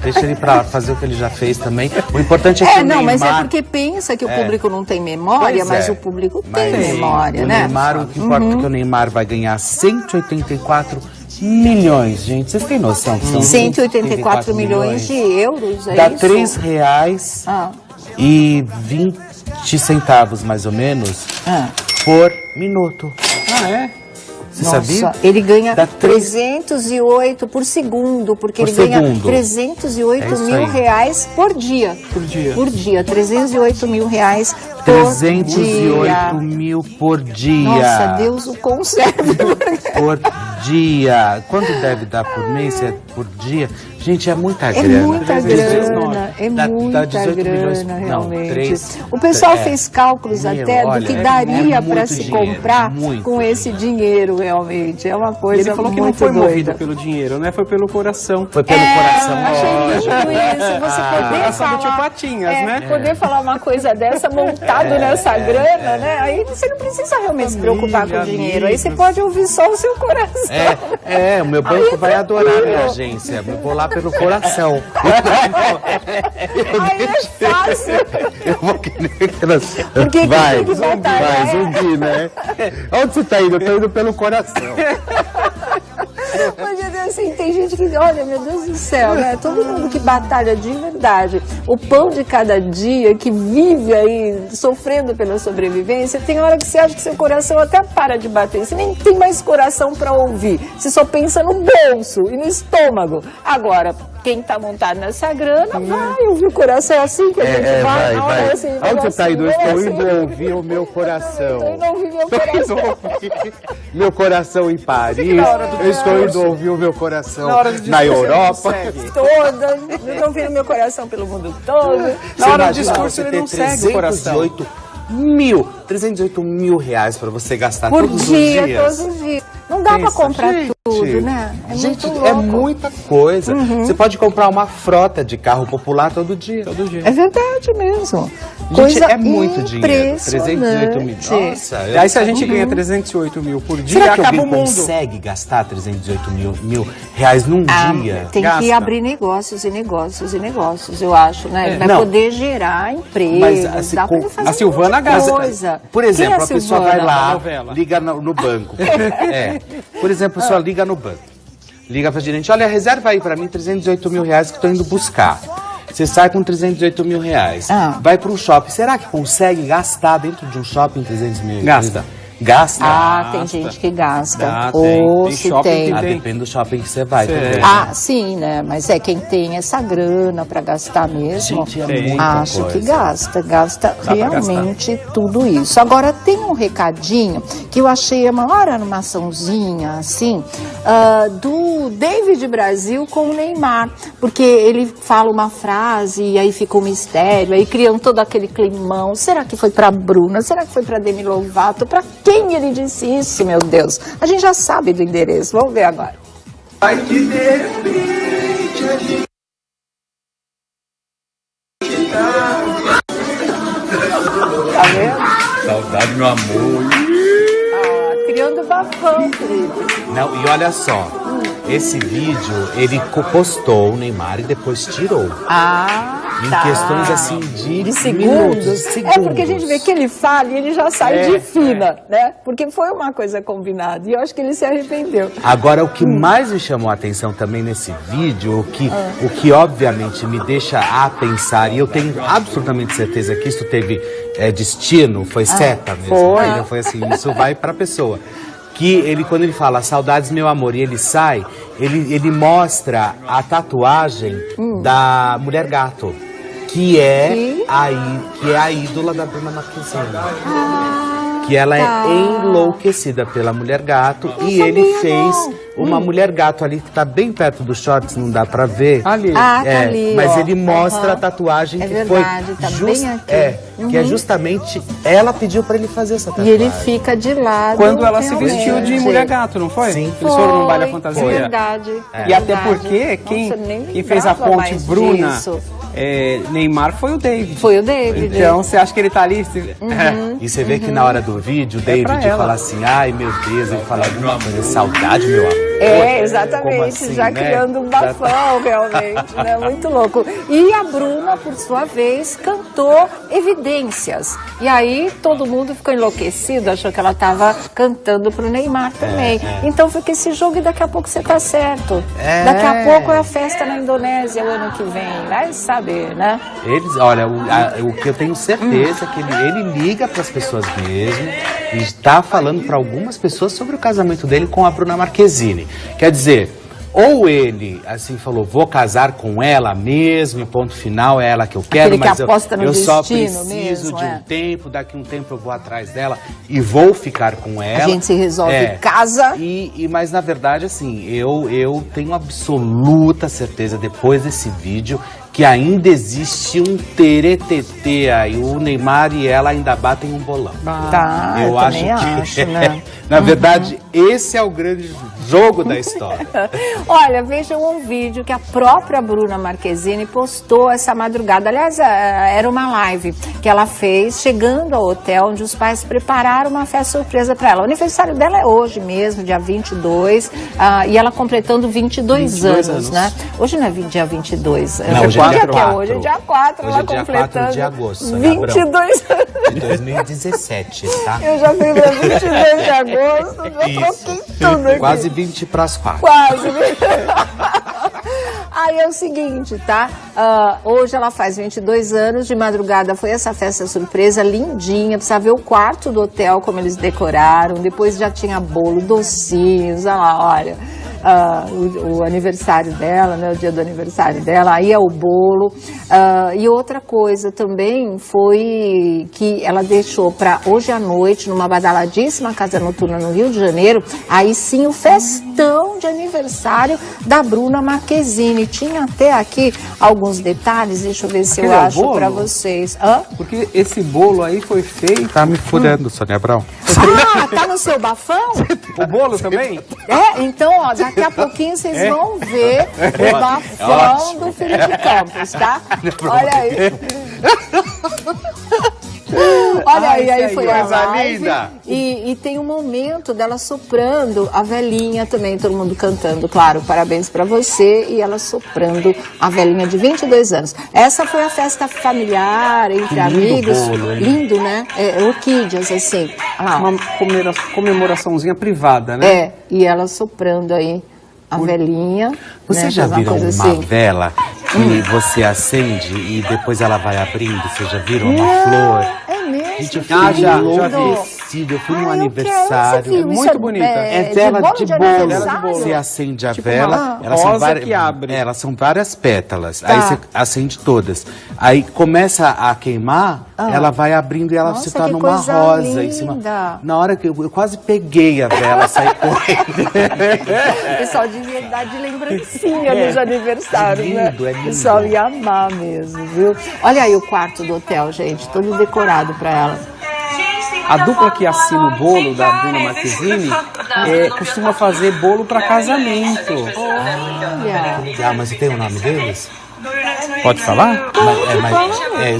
Speaker 3: deixa ele pra fazer o que ele já fez também. O importante é que o Neymar...
Speaker 1: mas é porque pensa que o público não tem memória, mas o público tem memória, né?
Speaker 3: Neymar, o que importa é que o Neymar vai ganhar 184 milhões, gente. Vocês têm noção que são
Speaker 1: 184 milhões de euros, é
Speaker 3: dá
Speaker 1: isso?
Speaker 3: R$3,20, mais ou menos, por minuto. Você sabia?
Speaker 1: Ele ganha 308 por segundo, porque ele ganha 308 mil reais por dia. Por dia, 308 mil reais por
Speaker 3: 308 mil por dia.
Speaker 1: Nossa, Deus o conserve.
Speaker 3: Por dia. Quanto deve dar por mês? Se é por dia? Gente, é muita
Speaker 1: É
Speaker 3: grana.
Speaker 1: muita grana, é muita
Speaker 3: 18 milhões,
Speaker 1: grana,
Speaker 3: não,
Speaker 1: realmente. O pessoal fez cálculos até do que daria para se comprar com esse dinheiro, realmente. É uma coisa muito
Speaker 2: Ele falou que não foi
Speaker 1: doida.
Speaker 2: movido pelo dinheiro, né? Foi pelo coração.
Speaker 3: Foi pelo coração.
Speaker 1: Achei lindo isso, você poder
Speaker 2: Só do tio
Speaker 1: falar,
Speaker 2: Patinhas, né?
Speaker 1: poder falar uma coisa dessa montado nessa grana, né? Aí você não precisa realmente se preocupar com o dinheiro, aí você pode ouvir só o seu coração.
Speaker 3: O meu banco vai adorar a minha agência. Eu vou lá pelo coração.
Speaker 1: Aí é fácil.
Speaker 3: Eu vou querer aquelas...
Speaker 1: Porque
Speaker 3: Vai,
Speaker 1: tem que botar,
Speaker 3: vai,
Speaker 1: né?
Speaker 3: zumbi, né? Onde você tá indo? Eu tô indo pelo coração.
Speaker 1: Mas, assim, tem gente que, olha, meu Deus do céu, né? Todo mundo que batalha de verdade, o pão de cada dia, que vive aí sofrendo pela sobrevivência, tem hora que você acha que seu coração até para de bater. Você nem tem mais coração para ouvir. Você só pensa no bolso e no estômago. Agora, quem tá montado nessa grana, vai ouvir o coração assim que a gente vai.
Speaker 3: Vai.
Speaker 1: Assim,
Speaker 3: Onde você tá indo? Eu estou
Speaker 1: assim.
Speaker 3: indo ouvir o meu coração.
Speaker 1: Eu não ouvi meu coração.
Speaker 3: Meu coração em Paris. Eu estou indo ouvir o meu coração na Europa.
Speaker 1: Toda, eu não vi o meu coração pelo mundo todo.
Speaker 2: Na hora do discurso ele não segue o coração.
Speaker 3: 318 mil reais para você gastar
Speaker 1: Por
Speaker 3: todos
Speaker 1: dia,
Speaker 3: os dias.
Speaker 1: todos os dias. Não dá pra comprar tudo, né? É
Speaker 3: Gente,
Speaker 1: muito
Speaker 3: é
Speaker 1: louco.
Speaker 3: muita coisa. Você pode comprar uma frota de carro popular todo dia. Todo dia.
Speaker 1: É verdade mesmo.
Speaker 3: Gente,
Speaker 1: Coisa
Speaker 3: é muito dinheiro. 318 mil.
Speaker 1: impressionante.
Speaker 3: Nossa,
Speaker 2: E aí se a gente ganha 308 mil por dia,
Speaker 3: será que
Speaker 2: acaba o
Speaker 3: alguém
Speaker 2: mundo.
Speaker 3: consegue gastar 318 mil reais num dia?
Speaker 1: Tem que
Speaker 2: Gasta.
Speaker 1: abrir negócios e negócios e negócios, eu acho, né? Ele vai
Speaker 3: não.
Speaker 1: poder gerar empregos,
Speaker 3: Mas, assim,
Speaker 1: dá pra ele fazer
Speaker 2: a Silvana
Speaker 1: muita
Speaker 2: gasta.
Speaker 1: coisa.
Speaker 3: Por
Speaker 1: Quem
Speaker 3: exemplo,
Speaker 1: é
Speaker 3: a pessoa
Speaker 1: Silvana?
Speaker 3: vai lá,
Speaker 2: novela.
Speaker 3: liga no banco. Por exemplo, a pessoa liga no banco. Liga pra gerente, olha, reserva aí pra mim 318 mil reais que eu tô indo buscar. Você sai com 318 mil reais. Vai para um shopping. Será que consegue gastar dentro de um shopping 300 mil?
Speaker 2: Gasta.
Speaker 3: Gasta?
Speaker 1: Ah, tem gente que gasta.
Speaker 2: Tem.
Speaker 1: Ou
Speaker 2: Tem
Speaker 1: se
Speaker 2: shopping
Speaker 1: tem.
Speaker 2: que
Speaker 3: Depende do shopping que você vai. também.
Speaker 1: Ah, sim, né? Mas é quem tem essa grana pra gastar mesmo,
Speaker 3: Gente, é muita
Speaker 1: acho que
Speaker 3: coisa.
Speaker 1: gasta realmente tudo isso. Agora tem um recadinho que eu achei uma animaçãozinha assim, do David Brasil com o Neymar, porque ele fala uma frase e aí fica um mistério, aí criam todo aquele climão. Será que foi pra Bruna? Será que foi pra Demi Lovato? Pra quem ele disse isso, meu Deus? A gente já sabe do endereço, vamos ver agora.
Speaker 5: Ai, que de repente a gente
Speaker 1: Tá vendo?
Speaker 3: Saudade, meu amor.
Speaker 1: Criando bafão, Felipe.
Speaker 3: Não, e olha só, esse vídeo ele postou o Neymar e depois tirou. Em questões assim de
Speaker 1: segundos.
Speaker 3: minutos, de segundos.
Speaker 1: É porque a gente vê que ele fala e ele já sai de fina, né? Porque foi uma coisa combinada e eu acho que ele se arrependeu.
Speaker 3: Agora, o que mais me chamou a atenção também nesse vídeo, o que obviamente me deixa a pensar, e eu tenho absolutamente certeza que isso teve destino, foi seta mesmo.
Speaker 1: foi.
Speaker 3: Né? Foi assim, isso vai pra pessoa. Que ele, quando ele fala saudades, meu amor, e ele sai, ele mostra a tatuagem da Mulher Gato, que é a ídola da Bruna Marquezine. Que ela é enlouquecida pela Mulher Gato e ele fez uma Mulher Gato ali que tá bem perto dos shorts, não dá pra ver.
Speaker 2: Ali.
Speaker 1: Tá ali,
Speaker 3: mas
Speaker 1: ó.
Speaker 3: ele mostra a tatuagem
Speaker 1: É
Speaker 3: que
Speaker 1: verdade, tá bem aqui.
Speaker 3: que é justamente ela pediu pra ele fazer essa
Speaker 1: E
Speaker 3: tatuagem.
Speaker 1: ele fica de lado.
Speaker 2: Quando ela se
Speaker 1: realmente.
Speaker 2: vestiu de mulher gato, não foi?
Speaker 3: Sim.
Speaker 2: Eles foram num baile à fantasia?
Speaker 1: Verdade.
Speaker 2: E até
Speaker 1: verdade.
Speaker 2: porque quem
Speaker 1: Nossa, nem
Speaker 2: fez a
Speaker 1: lembrava
Speaker 2: ponte
Speaker 1: mais
Speaker 2: Bruna,
Speaker 1: disso.
Speaker 2: Neymar foi o David.
Speaker 1: Foi o David.
Speaker 2: Então, você acha que ele tá ali?
Speaker 3: E você vê que na hora do vídeo, o David
Speaker 2: pra ela.
Speaker 3: fala assim, ai meu Deus, ele fala alguma coisa, saudade, meu amor.
Speaker 1: Exatamente,
Speaker 3: Como assim,
Speaker 1: já
Speaker 3: né?
Speaker 1: criando um bafão, realmente, né? Muito louco. E a Bruna, por sua vez, cantou Evidências. E aí todo mundo ficou enlouquecido, achou que ela estava cantando pro Neymar também. Então fica esse jogo e daqui a pouco você tá certo. Daqui a pouco é a festa na Indonésia o ano que vem, vai saber, né?
Speaker 3: Eles, olha, o que eu tenho certeza é que ele liga para as pessoas mesmo e está falando para algumas pessoas sobre o casamento dele com a Bruna Marquezine. Quer dizer, Ou ele, assim, falou, vou casar com ela mesmo, ponto final, é ela que eu quero,
Speaker 1: Aquele
Speaker 3: mas
Speaker 1: que aposta no
Speaker 3: eu só
Speaker 1: destino
Speaker 3: preciso
Speaker 1: mesmo,
Speaker 3: de um tempo, daqui um tempo eu vou atrás dela e vou ficar com ela.
Speaker 1: A gente se resolve casa.
Speaker 3: Mas, na verdade, assim, eu tenho absoluta certeza, depois desse vídeo, que ainda existe um teretetê aí. O Neymar e ela ainda batem um bolão.
Speaker 1: Tá, eu também acho, né?
Speaker 3: Na verdade, esse é o grande jogo da história.
Speaker 1: Olha, vejam um vídeo que a própria Bruna Marquezine postou essa madrugada. Aliás, era uma live que ela fez chegando ao hotel onde os pais prepararam uma festa surpresa para ela. O aniversário dela é hoje mesmo, dia 22, e ela completando 22 anos, né? Hoje não é dia 22.
Speaker 3: Não, hoje é dia 4.
Speaker 1: Hoje é dia 4,
Speaker 3: hoje
Speaker 1: ela
Speaker 3: é dia
Speaker 1: completando
Speaker 3: 4 de agosto.
Speaker 1: 22 anos.
Speaker 3: De 2017, tá?
Speaker 1: Eu já fiz 22 de agosto, já troquei tudo aqui.
Speaker 3: Quase 20 para as 4.
Speaker 1: Quase. Aí é o seguinte, tá? Hoje ela faz 22 anos, de madrugada foi essa festa surpresa, lindinha, precisa ver o quarto do hotel, como eles decoraram, depois já tinha bolo, docinhos, olha lá, olha. O aniversário dela, né, o dia do aniversário dela, aí é o bolo. E outra coisa também foi que ela deixou para hoje à noite, numa badaladíssima casa noturna no Rio de Janeiro, aí sim o festão de aniversário da Bruna Marquezine. Tinha até aqui alguns detalhes, deixa eu ver se eu acho para vocês.
Speaker 2: Porque esse bolo aí foi feito...
Speaker 3: Tá me furando, Sônia Abrão.
Speaker 1: Tá no seu bafão?
Speaker 2: O bolo também?
Speaker 1: Então, ó, daqui a pouquinho vocês vão ver o bafão do Felipe Campos, tá? Olha aí. Olha aí foi a live. E tem um momento dela soprando a velhinha também, todo mundo cantando, claro, parabéns pra você, e ela soprando a velhinha de 22 anos. Essa foi a festa familiar, entre amigos.
Speaker 3: Bolo,
Speaker 1: lindo, né? Orquídeas, assim.
Speaker 2: Uma comemoraçãozinha privada, né?
Speaker 1: E ela soprando aí a velhinha.
Speaker 3: Você
Speaker 1: né,
Speaker 3: já viram uma
Speaker 1: assim.
Speaker 3: vela que você acende e depois ela vai abrindo? Você já viram uma flor?
Speaker 1: É mesmo?
Speaker 3: Gente, eu
Speaker 2: já vi.
Speaker 3: Eu fui num aniversário.
Speaker 1: É
Speaker 2: muito bonita.
Speaker 3: É vela de bolo. Você
Speaker 1: Você
Speaker 3: acende a
Speaker 2: Tipo
Speaker 3: vela,
Speaker 2: uma
Speaker 3: elas são
Speaker 2: rosa
Speaker 3: várias,
Speaker 2: que abre.
Speaker 3: elas são várias pétalas. Aí você acende todas. Aí começa a queimar, ela vai abrindo e ela
Speaker 1: Nossa,
Speaker 3: se torna
Speaker 1: que
Speaker 3: uma
Speaker 1: coisa
Speaker 3: rosa em cima.
Speaker 1: linda.
Speaker 3: Na hora que eu quase peguei a vela, saí correndo.
Speaker 1: O pessoal devia dar de lembrancinha nos aniversários,
Speaker 3: É lindo,
Speaker 1: né?
Speaker 3: é lindo.
Speaker 1: O pessoal ia amar mesmo, viu? Olha aí o quarto do hotel, gente, todo decorado pra ela.
Speaker 2: A dupla que assina o bolo da Bruna Marquezine costuma fazer bolo para casamento.
Speaker 1: Olha.
Speaker 3: Legal, mas tem o nome deles?
Speaker 2: Pode falar?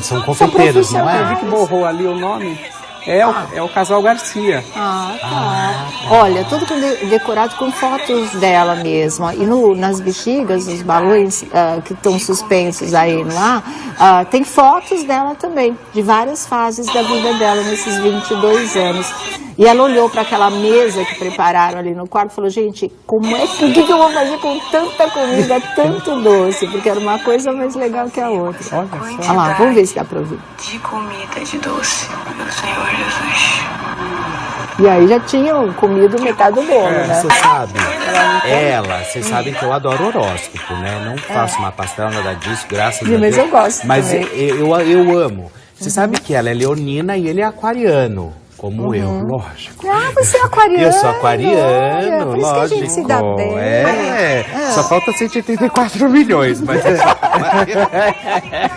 Speaker 3: São confeiteiros, não
Speaker 2: Eu vi
Speaker 3: é?
Speaker 2: que borrou ali o nome. É o casal Garcia.
Speaker 1: Tá. Olha, tudo decorado com fotos dela mesma. E nas bexigas, os balões que estão suspensos aí lá, tem fotos dela também, de várias fases da vida dela nesses 22 anos. E ela olhou para aquela mesa que prepararam ali no quarto e falou, gente, o que eu vou fazer com tanta comida, tanto doce? Porque era uma coisa mais legal que a outra. Olha lá, vamos ver se dá para ouvir.
Speaker 6: De comida, de doce, meu Senhor Jesus.
Speaker 1: E aí já tinham comido metade do bolo, né?
Speaker 3: Você sabe, vocês sabem que eu adoro horóscopo, né? Não faço uma pastel, nada disso, graças a Deus.
Speaker 1: Mas eu gosto
Speaker 3: Mas
Speaker 1: também.
Speaker 3: eu amo. Você sabe que ela é leonina e ele é aquariano. Como eu, lógico.
Speaker 1: Você é aquariano.
Speaker 3: Eu sou aquariano,
Speaker 1: olha, por isso
Speaker 3: lógico.
Speaker 1: que a gente se dá bem.
Speaker 3: Só falta 184 milhões, mas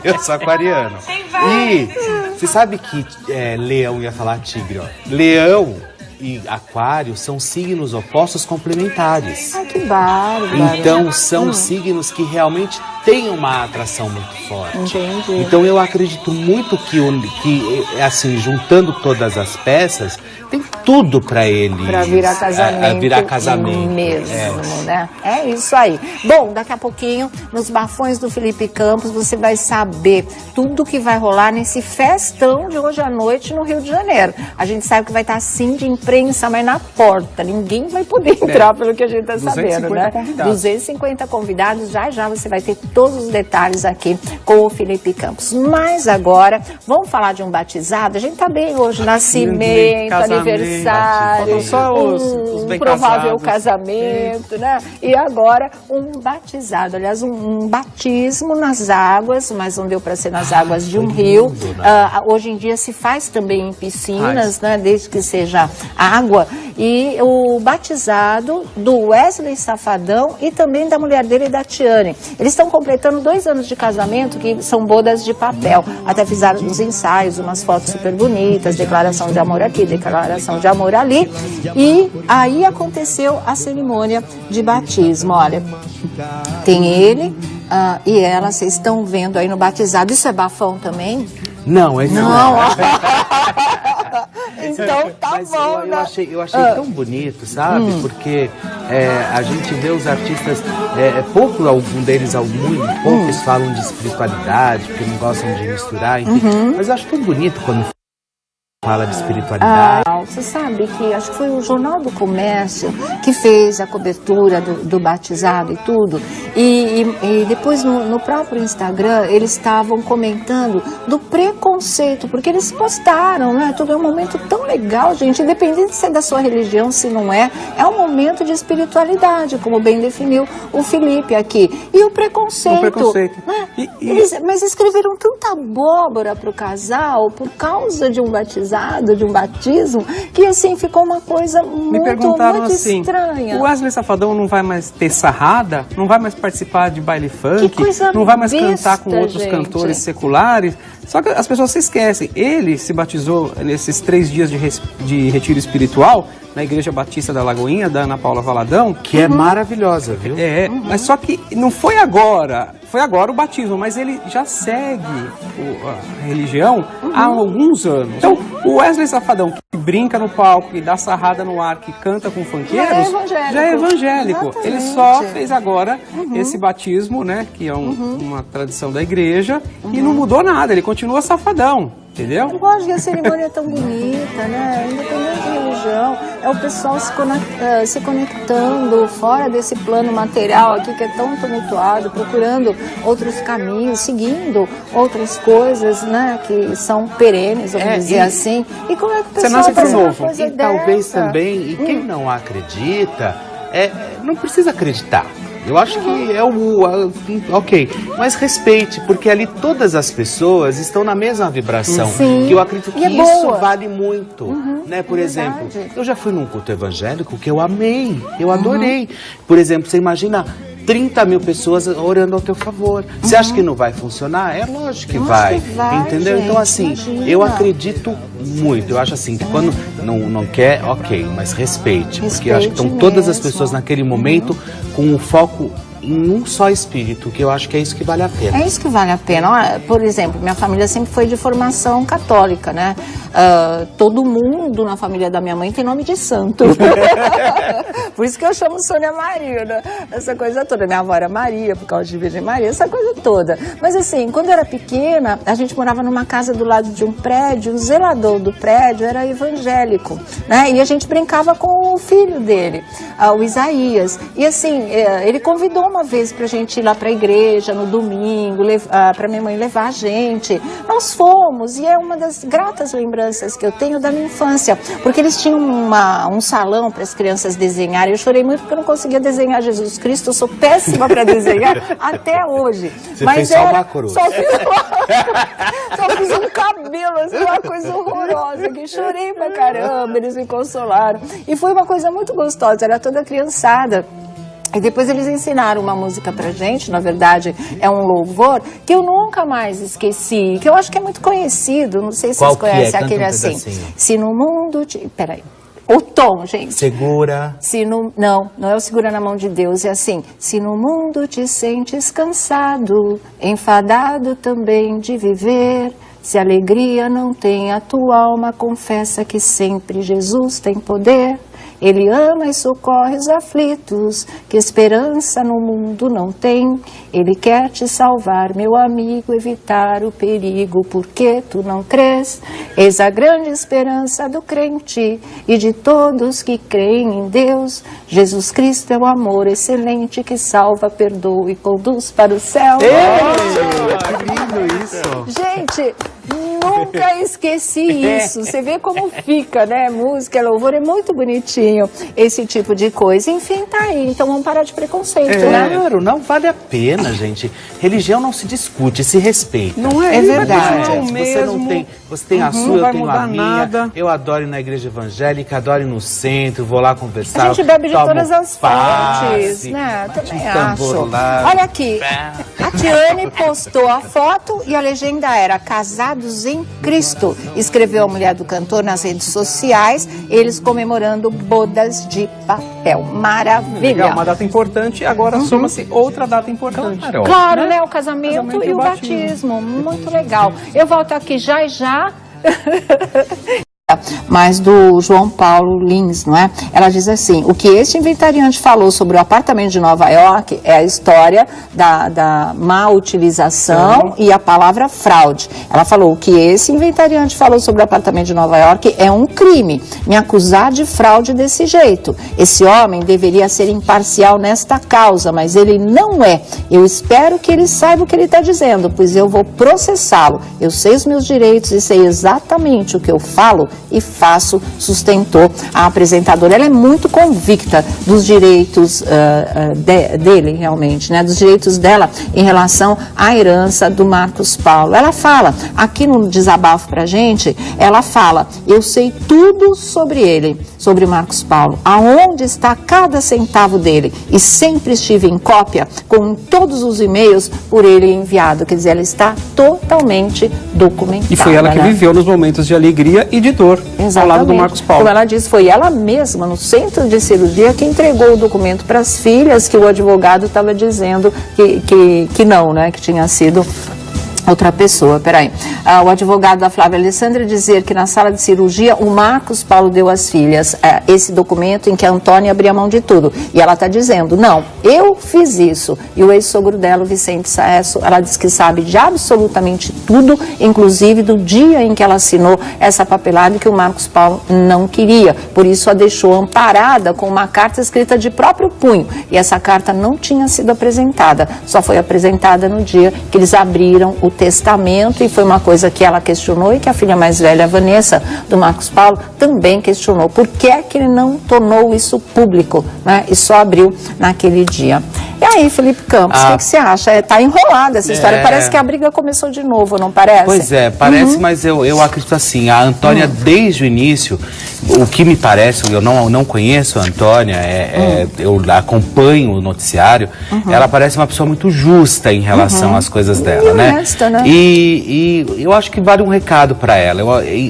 Speaker 3: eu sou aquariano. E você sabe que leão, ia falar tigre, ó. Leão e aquário são signos opostos complementares.
Speaker 1: Ai, que bárbaro.
Speaker 3: Então são signos que realmente têm uma atração muito forte.
Speaker 1: Entendi.
Speaker 3: Então eu acredito muito que assim, juntando todas as peças, tem tudo para ele.
Speaker 1: Para virar casamento.
Speaker 3: Virar casamento
Speaker 1: mesmo, né? É isso aí. Bom, daqui a pouquinho, nos bafões do Felipe Campos, você vai saber tudo que vai rolar nesse festão de hoje à noite no Rio de Janeiro. A gente sabe que vai estar Cindy em imprensa, mas na porta. Ninguém vai poder entrar, pelo que a gente está sabendo, né?
Speaker 2: Convidados.
Speaker 1: 250 convidados, já você vai ter todos os detalhes aqui com o Felipe Campos. Mas agora, vamos falar de um batizado? A gente tá bem hoje, nascimento, aniversário,
Speaker 2: só os bem
Speaker 1: provável
Speaker 2: casados.
Speaker 1: casamento, né? E agora um batizado, aliás, um batismo nas águas, mas não deu para ser nas águas de um rio. Hoje em dia se faz também em piscinas, né? Desde que seja água. E o batizado do Wesley Safadão e também da mulher dele, da Tiane. Eles estão completando 2 anos de casamento, que são bodas de papel. Até fizeram uns ensaios, umas fotos super bonitas, declaração de amor aqui, declaração de amor ali. E aí aconteceu a cerimônia de batismo. Olha, tem ele e ela, vocês estão vendo aí no batizado. Isso é bafão também?
Speaker 3: Não, esse
Speaker 1: Não. Então tá
Speaker 3: mas
Speaker 1: bom,
Speaker 3: eu
Speaker 1: né?
Speaker 3: achei tão bonito, sabe? Porque a gente vê os artistas, algum deles, poucos falam de espiritualidade, porque não gostam de misturar, enfim. Mas eu acho tão bonito quando fala de espiritualidade.
Speaker 1: Você sabe que acho que foi o Jornal do Comércio que fez a cobertura do batizado e tudo. E depois no próprio Instagram eles estavam comentando do preconceito, porque eles postaram, né? Tudo é um momento tão legal, gente, independente se é da sua religião, se não é um momento de espiritualidade, como bem definiu o Felipe aqui. E o preconceito. Né? Mas escreveram tanta abóbora pro casal por causa de um batizado, de um batismo, que assim ficou uma coisa muito
Speaker 2: assim,
Speaker 1: estranha.
Speaker 2: O Wesley Safadão não vai mais ter sarrada, não vai mais participar de baile funk, não vai mais cantar com outros cantores seculares. Só que as pessoas se esquecem. Ele se batizou nesses 3 dias de retiro espiritual na Igreja Batista da Lagoinha, da Ana Paula Valadão.
Speaker 3: Que é maravilhosa, viu?
Speaker 2: Mas só que não foi agora. Foi agora o batismo, mas ele já segue a religião há alguns anos. Então, o Wesley Safadão, que brinca no palco, que dá sarrada no ar, que canta com funkeiros, já é evangélico.
Speaker 1: Exatamente.
Speaker 2: Ele só fez agora esse batismo, né, que é uma tradição da igreja, e não mudou nada, ele continua safadão. Entendeu?
Speaker 1: Eu gosto que a cerimônia é tão bonita, né? Independente de religião, é o pessoal se conectando fora desse plano material aqui que é tão tumultuado, procurando outros caminhos, seguindo outras coisas, né? Que são perenes, vamos dizer assim. E como é que o pessoal
Speaker 2: nasce pro
Speaker 1: faz uma
Speaker 2: novo.
Speaker 1: coisa
Speaker 3: E talvez
Speaker 1: dessa?
Speaker 3: também, e quem não acredita, não precisa acreditar. Eu acho que ok, mas respeite, porque ali todas as pessoas estão na mesma vibração.
Speaker 1: Sim.
Speaker 3: Que eu acredito que
Speaker 1: E é
Speaker 3: isso
Speaker 1: boa.
Speaker 3: vale muito, né? Por exemplo, eu já fui num culto evangélico que eu amei, eu adorei. Por exemplo, você imagina 30 mil pessoas orando ao teu favor. Você acha que não vai funcionar? É lógico que vai, entendeu?
Speaker 1: Gente,
Speaker 3: então assim,
Speaker 1: imagina.
Speaker 3: eu acredito muito. Eu acho assim, que quando não quer, ok, mas respeite. Porque eu acho que estão todas as pessoas naquele momento com o foco em um só espírito, que eu acho que é isso que vale a pena.
Speaker 1: É isso que vale a pena. Olha, por exemplo, minha família sempre foi de formação católica, né? Todo mundo na família da minha mãe tem nome de santo. Por isso que eu chamo Sônia Maria, né? Essa coisa toda. Minha avó era Maria, por causa de Virgem Maria, essa coisa toda. Mas assim, quando eu era pequena, a gente morava numa casa do lado de um prédio, o zelador do prédio era evangélico, né? E a gente brincava com o filho dele, o Isaías. E assim, ele convidou uma vez pra gente ir lá pra igreja no domingo, pra minha mãe levar a gente. Nós fomos, e é uma das gratas lembranças que eu tenho da minha infância, porque eles tinham um salão para as crianças desenharem. Eu chorei muito porque eu não conseguia desenhar Jesus Cristo, eu sou péssima para desenhar até hoje.
Speaker 3: Você fez só uma cruz.
Speaker 1: Só fiz um cabelo, assim, uma coisa horrorosa, que chorei pra caramba, eles me consolaram. E foi uma coisa muito gostosa, era toda criançada. E depois eles ensinaram uma música pra gente, na verdade é um louvor, que eu nunca mais esqueci, que eu acho que é muito conhecido, não sei se vocês conhecem aquele assim. Se no mundo... Peraí. O tom, gente.
Speaker 3: Segura.
Speaker 1: Não é o segura na mão de Deus, é assim. Se no mundo te sentes cansado, enfadado também de viver, se alegria não tem a tua alma, confessa que sempre Jesus tem poder. Ele ama e socorre os aflitos, que esperança no mundo não tem. Ele quer te salvar, meu amigo, evitar o perigo, porque tu não crês. Eis a grande esperança do crente e de todos que creem em Deus. Jesus Cristo é o amor excelente que salva, perdoa e conduz para o céu.
Speaker 3: Que lindo isso!
Speaker 1: Gente, nunca esqueci isso. Você vê como fica, né? Música, louvor, é muito bonitinho esse tipo de coisa. Enfim, tá aí. Então vamos parar de preconceito, né?
Speaker 3: Claro, não vale a pena, gente. Religião não se discute, se respeita.
Speaker 2: Não é,
Speaker 1: É verdade.
Speaker 3: Você tem a sua, eu tenho a minha.
Speaker 2: Nada.
Speaker 3: Eu adoro ir na igreja evangélica, adoro ir no centro, vou lá conversar.
Speaker 1: A gente bebe de
Speaker 3: tomo
Speaker 1: todas as
Speaker 3: passe,
Speaker 1: fontes, né? Também acho.
Speaker 3: tambor lá.
Speaker 1: Olha aqui, a Tiane postou a foto e a legenda era Casados em Cristo. Escreveu a mulher do cantor nas redes sociais, eles comemorando bodas de papel. Maravilha.
Speaker 2: Legal, uma data importante, agora soma-se outra data importante.
Speaker 1: Claro, né? O casamento e o batismo. Muito legal. Eu volto aqui já e já. Mas do João Paulo Lins, não é? Ela diz assim: o que este inventariante falou sobre o apartamento de Nova York é a história da má utilização e a palavra fraude. Ela falou: o que esse inventariante falou sobre o apartamento de Nova York é um crime. Me acusar de fraude desse jeito. Esse homem deveria ser imparcial nesta causa, mas ele não é. Eu espero que ele saiba o que ele está dizendo, pois eu vou processá-lo. Eu sei os meus direitos e sei exatamente o que eu falo e faço, sustentou a apresentadora. Ela é muito convicta dos direitos dele, realmente, né? Dos direitos dela em relação à herança do Marcos Paulo. Ela fala, aqui no desabafo pra gente, ela fala: eu sei tudo sobre ele, sobre Marcos Paulo, aonde está cada centavo dele, e sempre estive em cópia com todos os e-mails por ele enviado. Quer dizer, ela está totalmente documentada.
Speaker 2: E foi ela que
Speaker 1: né?
Speaker 2: viveu nos momentos de alegria e de dor,
Speaker 1: Exatamente.
Speaker 2: ao lado do Marcos Paulo.
Speaker 1: Como ela disse, foi ela mesma, no centro de cirurgia, que entregou o documento para as filhas, que o advogado estava dizendo que não, né? Que tinha sido outra pessoa. Peraí. O advogado da Flávia Alessandra dizer que na sala de cirurgia o Marcos Paulo deu às filhas esse documento em que a Antônia abria mão de tudo. E ela está dizendo: não, eu fiz isso. E o ex-sogro dela, o Vicente Saesso, ela diz que sabe de absolutamente tudo, inclusive do dia em que ela assinou essa papelada que o Marcos Paulo não queria. Por isso a deixou amparada com uma carta escrita de próprio punho. E essa carta não tinha sido apresentada. Só foi apresentada no dia que eles abriram o testamento, e foi uma coisa que ela questionou e que a filha mais velha, a Vanessa, do Marcos Paulo, também questionou. Por que é que ele não tornou isso público, né? E só abriu naquele dia. E aí, Felipe Campos, o que você acha? Está enrolada essa história. Parece que a briga começou de novo, não parece?
Speaker 3: Pois é, parece, mas eu acredito assim, a Antônia, desde o início, o que me parece, eu não conheço a Antônia, eu acompanho o noticiário, ela parece uma pessoa muito justa em relação às coisas dela, né?
Speaker 1: Honesta, né?
Speaker 3: E eu acho que vale um recado para ela.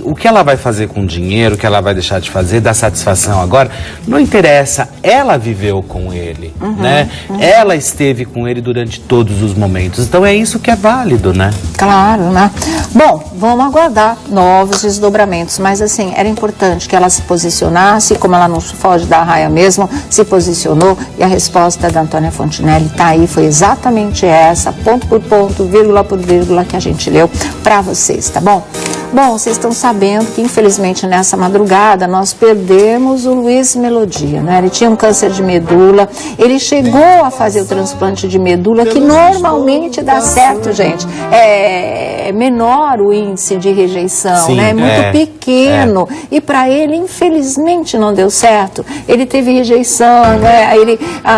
Speaker 3: O que ela vai fazer com o dinheiro, o que ela vai deixar de fazer, dar satisfação agora, não interessa. Ela viveu com ele, né? Ela esteve com ele durante todos os momentos. Então é isso que é válido, né?
Speaker 1: Claro, né? Bom, vamos aguardar novos desdobramentos, mas assim, era importante que ela se posicionasse, como ela não foge da raia mesmo, se posicionou, e a resposta da Antônia Fontinelli está aí, foi exatamente essa, ponto por ponto, vírgula por vírgula, que a gente leu para vocês, tá bom? Bom, vocês estão sabendo que infelizmente nessa madrugada nós perdemos o Luiz Melodia, né? Ele tinha um câncer de medula, ele chegou a fazer o transplante de medula, que normalmente dá certo, gente. É menor o índice de rejeição,
Speaker 3: Sim,
Speaker 1: né? É muito pequeno. E para ele, infelizmente, não deu certo. Ele teve rejeição, né?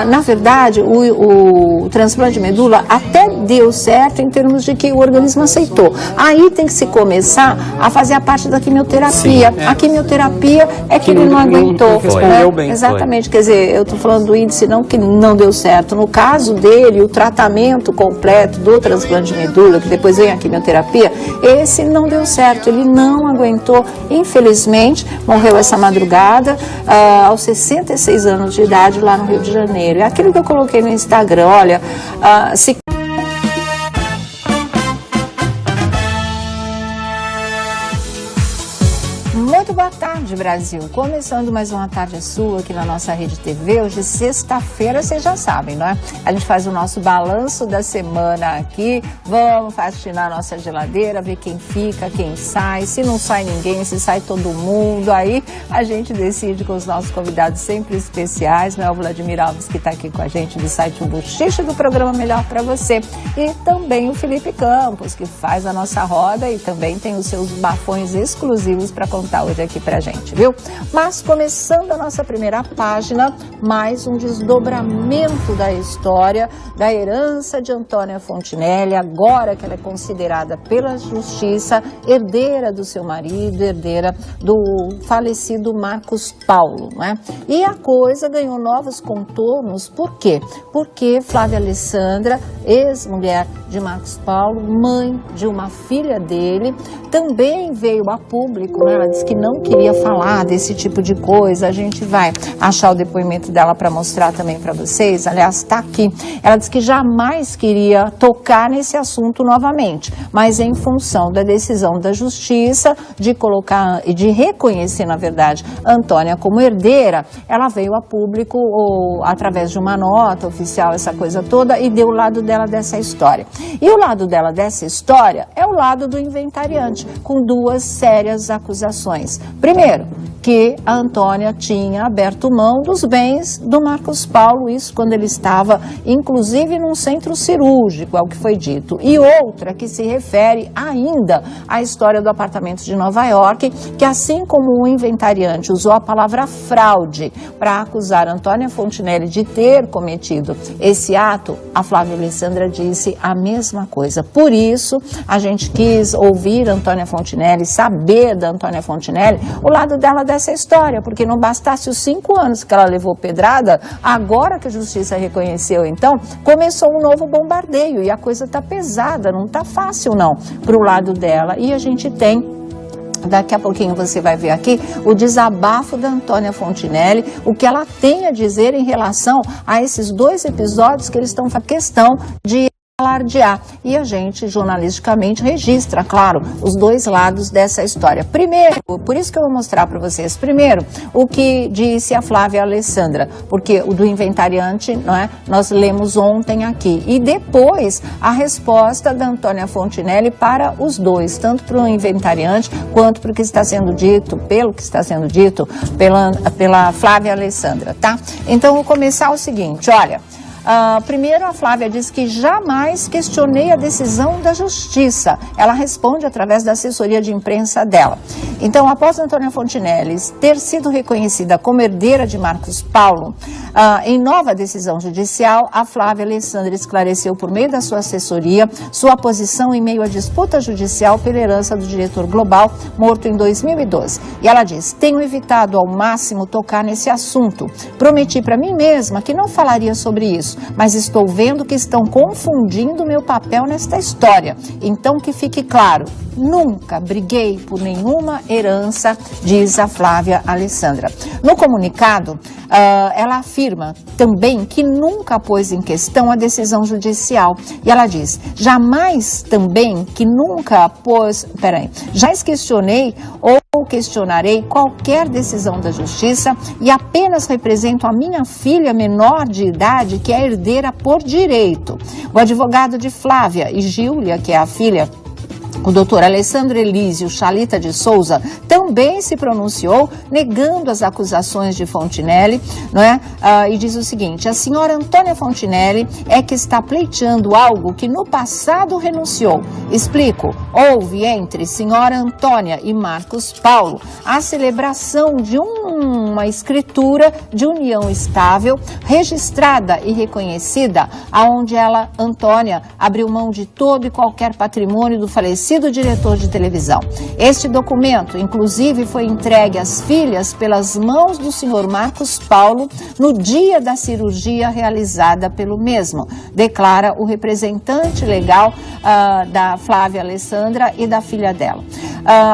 Speaker 1: Na verdade, o transplante de medula até deu certo em termos de que o organismo aceitou. Aí tem que se começar a fazer a parte da quimioterapia.
Speaker 3: Sim,
Speaker 1: a quimioterapia é que ele não aguentou.
Speaker 2: Não respondeu bem.
Speaker 1: Exatamente. Quer dizer, eu estou falando do índice não que não deu certo. No caso dele, o tratamento completo do transplante de medula, que depois vem a quimioterapia, esse não deu certo. Ele não aguentou. Infelizmente, morreu essa madrugada, aos 66 anos de idade, lá no Rio de Janeiro. É aquilo que eu coloquei no Instagram. Olha, se Muito boa tarde, Brasil. Começando mais uma tarde sua aqui na nossa Rede TV. Hoje, sexta-feira, vocês já sabem, não é? A gente faz o nosso balanço da semana aqui. Vamos faxinar a nossa geladeira, ver quem fica, quem sai. Se não sai ninguém, se sai todo mundo. Aí a gente decide com os nossos convidados sempre especiais, não é? O Vladimir Alves, que está aqui com a gente do site O Buchiche, do programa Melhor Pra Você. E também o Felipe Campos, que faz a nossa roda e também tem os seus bafões exclusivos para contar hoje aqui pra gente, viu? Mas começando a nossa primeira página, mais um desdobramento da história da herança de Antônia Fontinelli, agora que ela é considerada pela justiça herdeira do seu marido, herdeira do falecido Marcos Paulo, né? E a coisa ganhou novos contornos, por quê? Porque Flávia Alessandra, ex-mulher de Marcos Paulo, mãe de uma filha dele, também veio a público, né? Ela disse que não queria falar desse tipo de coisa. A gente vai achar o depoimento dela para mostrar também para vocês. Aliás, está aqui. Ela disse que jamais queria tocar nesse assunto novamente, mas em função da decisão da justiça de colocar e de reconhecer, na verdade, Antônia como herdeira, ela veio a público através de uma nota oficial, essa coisa toda, e deu o lado dela dessa história. E o lado dela dessa história é o lado do inventariante, com duas sérias acusações. Primeiro, que a Antônia tinha aberto mão dos bens do Marcos Paulo, isso quando ele estava, inclusive, num centro cirúrgico, é o que foi dito. E outra que se refere ainda à história do apartamento de Nova York, que assim como o inventariante usou a palavra fraude para acusar Antônia Fontinelli de ter cometido esse ato, a Flávia Alessandra disse a mesma coisa. Por isso, a gente quis ouvir Antônia Fontinelli, saber da Antônia Fontinelli o lado dela dessa história, porque não bastasse os 5 anos que ela levou pedrada, agora que a justiça reconheceu, então, começou um novo bombardeio e a coisa está pesada, não está fácil não, para o lado dela. E a gente tem, daqui a pouquinho você vai ver aqui, o desabafo da Antônia Fontinelli, o que ela tem a dizer em relação a esses 2 episódios que eles estão fazendo questão de alardear. E a gente, jornalisticamente, registra, claro, os 2 lados dessa história. Primeiro, por isso que eu vou mostrar para vocês, primeiro, o que disse a Flávia Alessandra, porque o do inventariante, não é? Nós lemos ontem aqui. E depois, a resposta da Antônia Fontinelli para os 2, tanto para o inventariante, quanto para o que está sendo dito, pelo que está sendo dito pela Flávia Alessandra, tá? Então, vou começar o seguinte, olha. Primeiro, a Flávia diz que jamais questionei a decisão da justiça. Ela responde através da assessoria de imprensa dela. Então, após Antônia Fontinelli ter sido reconhecida como herdeira de Marcos Paulo, em nova decisão judicial, a Flávia Alessandra esclareceu por meio da sua assessoria sua posição em meio à disputa judicial pela herança do diretor global, morto em 2012. E ela diz: tenho evitado ao máximo tocar nesse assunto. Prometi para mim mesma que não falaria sobre isso, mas estou vendo que estão confundindo meu papel nesta história. Então, que fique claro, nunca briguei por nenhuma herança, diz a Flávia Alessandra. No comunicado, ela afirma também que nunca pôs em questão a decisão judicial. E ela diz, jamais também que nunca pôs... jamais questionei ou questionarei qualquer decisão da justiça e apenas represento a minha filha menor de idade, que é herdeira por direito. O advogado de Flávia e Gíulia, que é a filha, o doutor Alessandro Elísio Chalita de Souza, também se pronunciou negando as acusações de Fontinelli, não é? E diz o seguinte: a senhora Antônia Fontinelli é que está pleiteando algo que no passado renunciou. Explico, houve entre senhora Antônia e Marcos Paulo a celebração de uma escritura de união estável, registrada e reconhecida, aonde ela, Antônia, abriu mão de todo e qualquer patrimônio do falecido diretor de televisão. Este documento, inclusive, foi entregue às filhas pelas mãos do senhor Marcos Paulo no dia da cirurgia realizada pelo mesmo, declara o representante legal da Flávia Alessandra e da filha dela.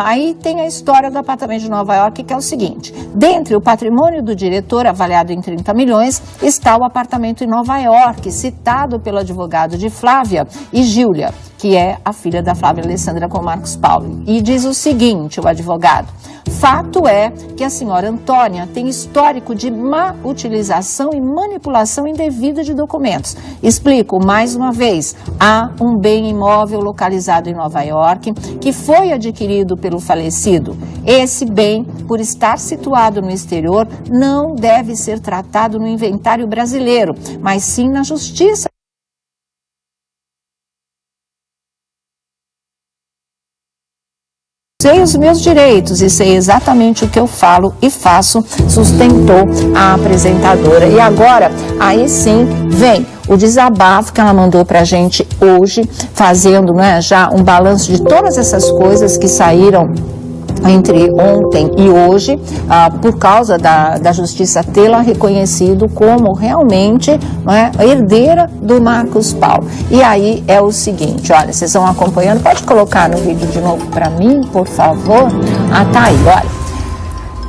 Speaker 1: Aí tem a história do apartamento de Nova York, que é o seguinte: dentre o patrimônio do diretor, avaliado em 30 milhões, está o apartamento em Nova York, citado pelo advogado de Flávia e Gíulia, que é a filha da Flávia Alessandra com Marcos Paulo. E diz o seguinte, o advogado: fato é que a senhora Antônia tem histórico de má utilização e manipulação indevida de documentos. Explico mais uma vez: há um bem imóvel localizado em Nova York que foi adquirido pelo falecido. Esse bem, por estar situado no exterior, não deve ser tratado no inventário brasileiro, mas sim na justiça. Sei os meus direitos e sei exatamente o que eu falo e faço, sustentou a apresentadora. E agora, aí sim, vem o desabafo que ela mandou pra gente hoje, fazendo, né, já um balanço de todas essas coisas que saíram entre ontem e hoje, por causa da justiça tê-la reconhecido como realmente, né, a herdeira do Marcos Paulo. E aí é o seguinte, olha, vocês estão acompanhando, pode colocar no vídeo de novo para mim, por favor? Tá aí, olha.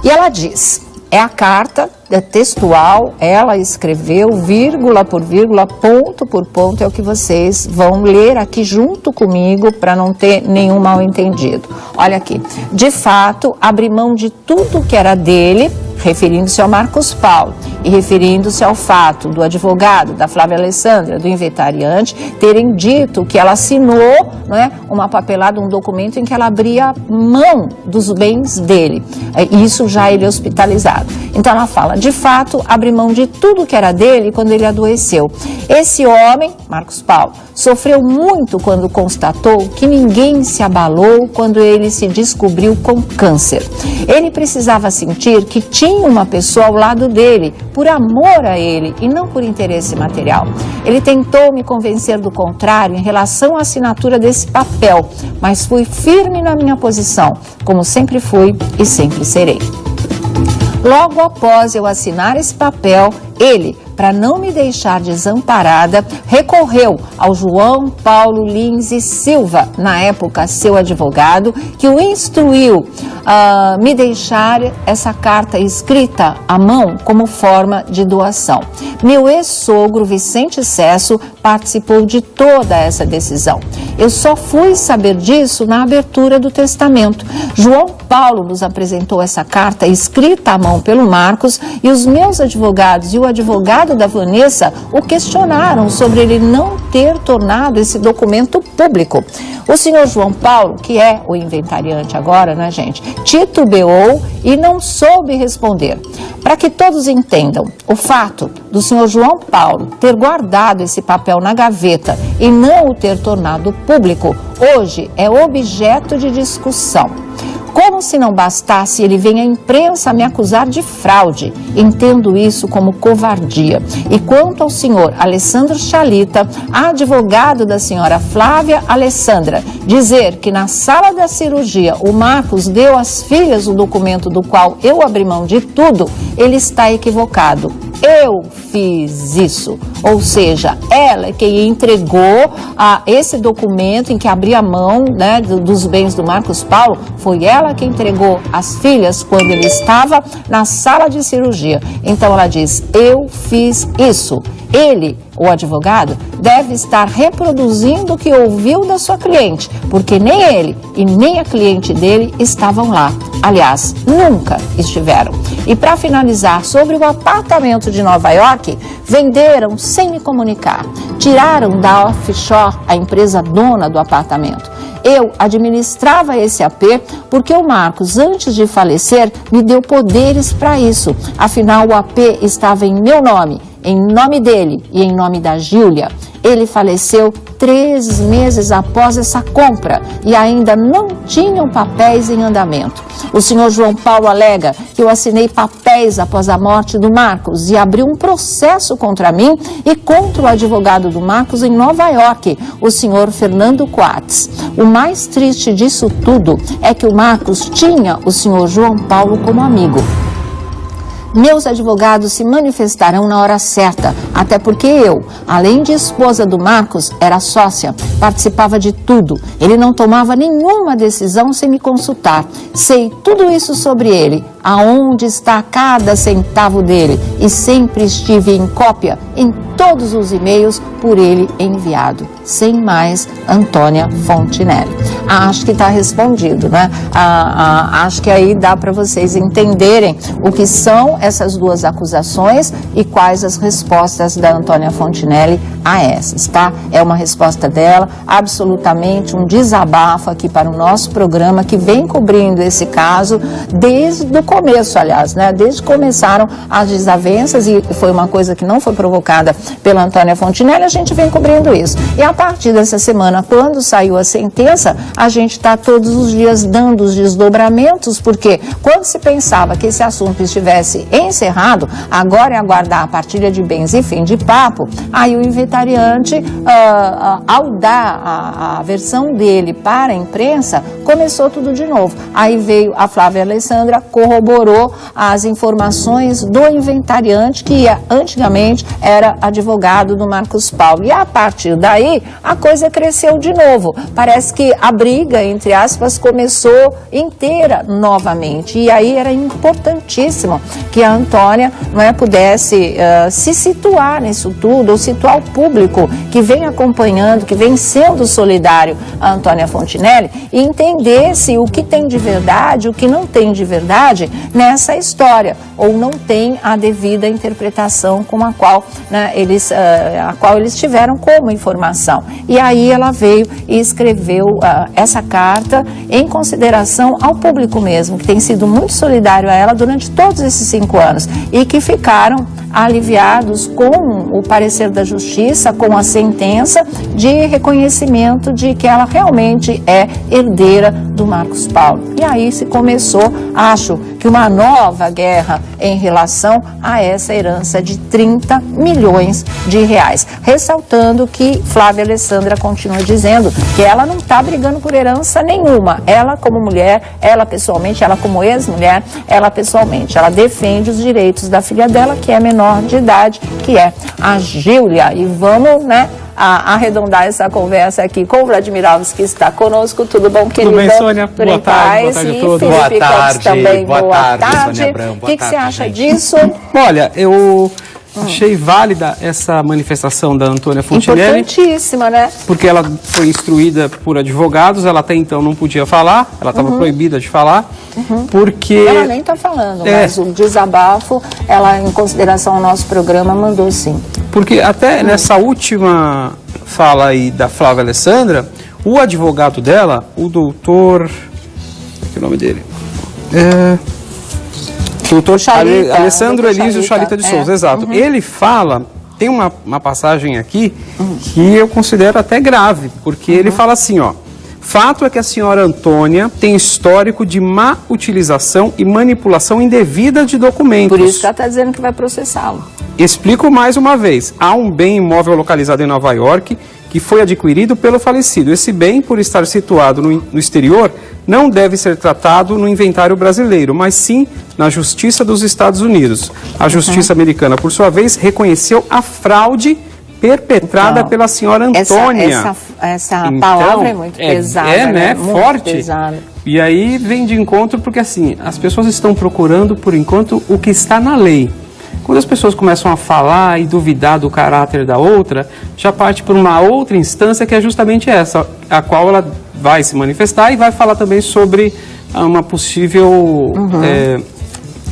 Speaker 1: E ela diz, é a carta textual, ela escreveu vírgula por vírgula, ponto por ponto, é o que vocês vão ler aqui junto comigo para não ter nenhum mal entendido. Olha aqui, de fato, abri mão de tudo que era dele, referindo-se ao Marcos Paulo e referindo-se ao fato do advogado, da Flávia Alessandra, do inventariante, terem dito que ela assinou, não é, uma papelada, um documento em que ela abria mão dos bens dele. Isso já ele hospitalizado. Então ela fala, de fato, abri mão de tudo que era dele quando ele adoeceu. Esse homem, Marcos Paulo, sofreu muito quando constatou que ninguém se abalou quando ele se descobriu com câncer. Ele precisava sentir que tinha uma pessoa ao lado dele, por amor a ele e não por interesse material. Ele tentou me convencer do contrário em relação à assinatura desse papel, mas fui firme na minha posição, como sempre fui e sempre serei. Logo após eu assinar esse papel, ele, para não me deixar desamparada, recorreu ao João Paulo Lins e Silva, na época seu advogado, que o instruiu a me deixar essa carta escrita à mão como forma de doação. Meu ex-sogro Vicente Cesso participou de toda essa decisão. Eu só fui saber disso na abertura do testamento. João Paulo nos apresentou essa carta escrita à mão pelo Marcos e os meus advogados e o advogado da Vanessa o questionaram sobre ele não ter tornado esse documento público. O senhor João Paulo, que é o inventariante agora, né, gente, titubeou e não soube responder. Para que todos entendam, o fato do senhor João Paulo ter guardado esse papel na gaveta e não o ter tornado público, hoje é objeto de discussão. Como se não bastasse, ele vem à imprensa me acusar de fraude. Entendo isso como covardia. E quanto ao senhor Alessandro Chalita, advogado da senhora Flávia Alessandra, dizer que na sala da cirurgia o Marcos deu às filhas o documento do qual eu abri mão de tudo, ele está equivocado. Eu fiz isso, ou seja, ela é quem entregou esse documento em que abria mão, né, dos bens do Marcos Paulo, foi ela que entregou às filhas quando ele estava na sala de cirurgia. Então ela diz, eu fiz isso. Ele, o advogado, deve estar reproduzindo o que ouviu da sua cliente, porque nem ele e nem a cliente dele estavam lá. Aliás, nunca estiveram. E para finalizar, sobre o apartamento de Nova York, venderam sem me comunicar. Tiraram da offshore a empresa dona do apartamento. Eu administrava esse AP porque o Marcos, antes de falecer, me deu poderes para isso. Afinal, o AP estava em meu nome, em nome dele e em nome da Júlia. Ele faleceu 3 meses após essa compra e ainda não tinham papéis em andamento. O senhor João Paulo alega que eu assinei papéis após a morte do Marcos e abriu um processo contra mim e contra o advogado do Marcos em Nova York, o senhor Fernando Coates. O mais triste disso tudo é que o Marcos tinha o senhor João Paulo como amigo. Meus advogados se manifestarão na hora certa, até porque eu, além de esposa do Marcos, era sócia, participava de tudo. Ele não tomava nenhuma decisão sem me consultar. Sei tudo isso sobre ele, aonde está cada centavo dele, e sempre estive em cópia em todos os e-mails por ele enviado. Sem mais, Antônia Fontinelli. Acho que está respondido, né? Acho que aí dá para vocês entenderem o que são essas duas acusações e quais as respostas da Antônia Fontinelli a essas, tá? É uma resposta dela, absolutamente um desabafo aqui para o nosso programa, que vem cobrindo esse caso desde o começo, aliás, né? Desde que começaram as desavenças, e foi uma coisa que não foi provocada pela Antônia Fontinelli, a gente vem cobrindo isso. E a partir dessa semana, quando saiu a sentença, a gente está todos os dias dando os desdobramentos, porque quando se pensava que esse assunto estivesse encerrado, agora é aguardar a partilha de bens e fim de papo, aí o inventariante, ao dar a versão dele para a imprensa, começou tudo de novo. Aí veio a Flávia Alessandra, corroborou as informações do inventariante, que antigamente era advogado do Marcos Paulo. E a partir daí, a coisa cresceu de novo. Parece que a briga, entre aspas, começou inteira novamente. E aí era importantíssimo que a Antônia pudesse se situar nisso tudo, ou situar o público que vem acompanhando, que vem sendo solidário a Antônia Fontinelli, e entendesse o que tem de verdade, o que não tem de verdade nessa história, ou não tem a devida interpretação com a qual, eles tiveram como informação. E aí ela veio e escreveu essa carta em consideração ao público mesmo, que tem sido muito solidário a ela durante todos esses 5 anos, e que ficaram aliviados com o parecer da Justiça, com a sentença de reconhecimento de que ela realmente é herdeira do Marcos Paulo. E aí se começou, acho, que uma nova guerra em relação a essa herança de 30 milhões de reais. Ressaltando que Flávia Alessandra continua dizendo que ela não está brigando por herança nenhuma. Ela como mulher, ela pessoalmente, ela como ex-mulher, ela pessoalmente, ela defende os direitos da filha dela, que é menor de idade, que é a Gíulia. E vamos, arredondar essa conversa aqui com o Vladimir Alves, que está conosco. Tudo bom, querido?
Speaker 2: Tudo bem, Sônia? Boa tarde a todos.
Speaker 3: Boa tarde,
Speaker 1: também.
Speaker 3: Boa tarde, Sônia
Speaker 1: Abrão. O que você acha disso?
Speaker 2: Olha, eu achei válida essa manifestação da Antônia Fontinelli.
Speaker 1: Importantíssima, né?
Speaker 2: Porque ela foi instruída por advogados, ela até então não podia falar, ela estava proibida de falar, porque...
Speaker 1: Ela nem está falando, mas o desabafo, ela, em consideração ao nosso programa, mandou sim.
Speaker 2: Porque até nessa última fala aí da Flávia Alessandra, o advogado dela, o doutor... que é o nome dele? Doutor Alessandro Elísio Chalita de Souza, exato. Ele fala, tem uma passagem aqui que eu considero até grave, porque ele fala assim, fato é que a senhora Antônia tem histórico de má utilização e manipulação indevida de documentos.
Speaker 1: Por isso que ela está dizendo que vai processá-lo.
Speaker 2: Explico mais uma vez, há um bem imóvel localizado em Nova York que foi adquirido pelo falecido. Esse bem, por estar situado no exterior, não deve ser tratado no inventário brasileiro, mas sim na Justiça dos Estados Unidos. A Justiça americana, por sua vez, reconheceu a fraude perpetrada pela senhora Antônia.
Speaker 1: Essa palavra é muito pesada,
Speaker 2: né?
Speaker 1: Muito
Speaker 2: forte.
Speaker 1: Pesada.
Speaker 2: E aí vem de encontro porque, assim, as pessoas estão procurando, por enquanto, o que está na lei. Quando as pessoas começam a falar e duvidar do caráter da outra, já parte por uma outra instância que é justamente essa, a qual ela vai se manifestar e vai falar também sobre uma possível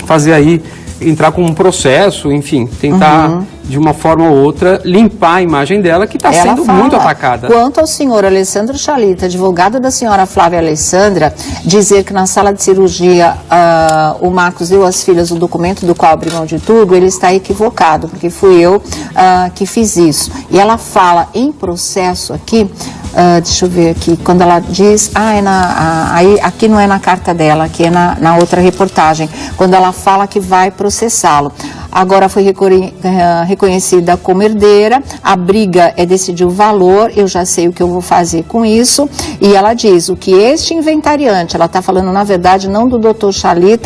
Speaker 2: fazer aí, entrar com um processo, enfim, tentar de uma forma ou outra limpar a imagem dela, que está sendo muito atacada.
Speaker 1: Quanto ao senhor Alessandro Chalita, advogado da senhora Flávia Alessandra, dizer que na sala de cirurgia o Marcos deu às filhas o documento do qual abriu mão de tudo, ele está equivocado, porque fui eu que fiz isso. E ela fala em processo aqui, deixa eu ver aqui, quando ela diz, aqui não é na carta dela, aqui é na outra reportagem, quando ela fala que vai processá-lo. Agora foi reconhecida como herdeira, a briga é decidir o valor, eu já sei o que eu vou fazer com isso, e ela diz o que este inventariante, ela está falando na verdade não do doutor Chalita,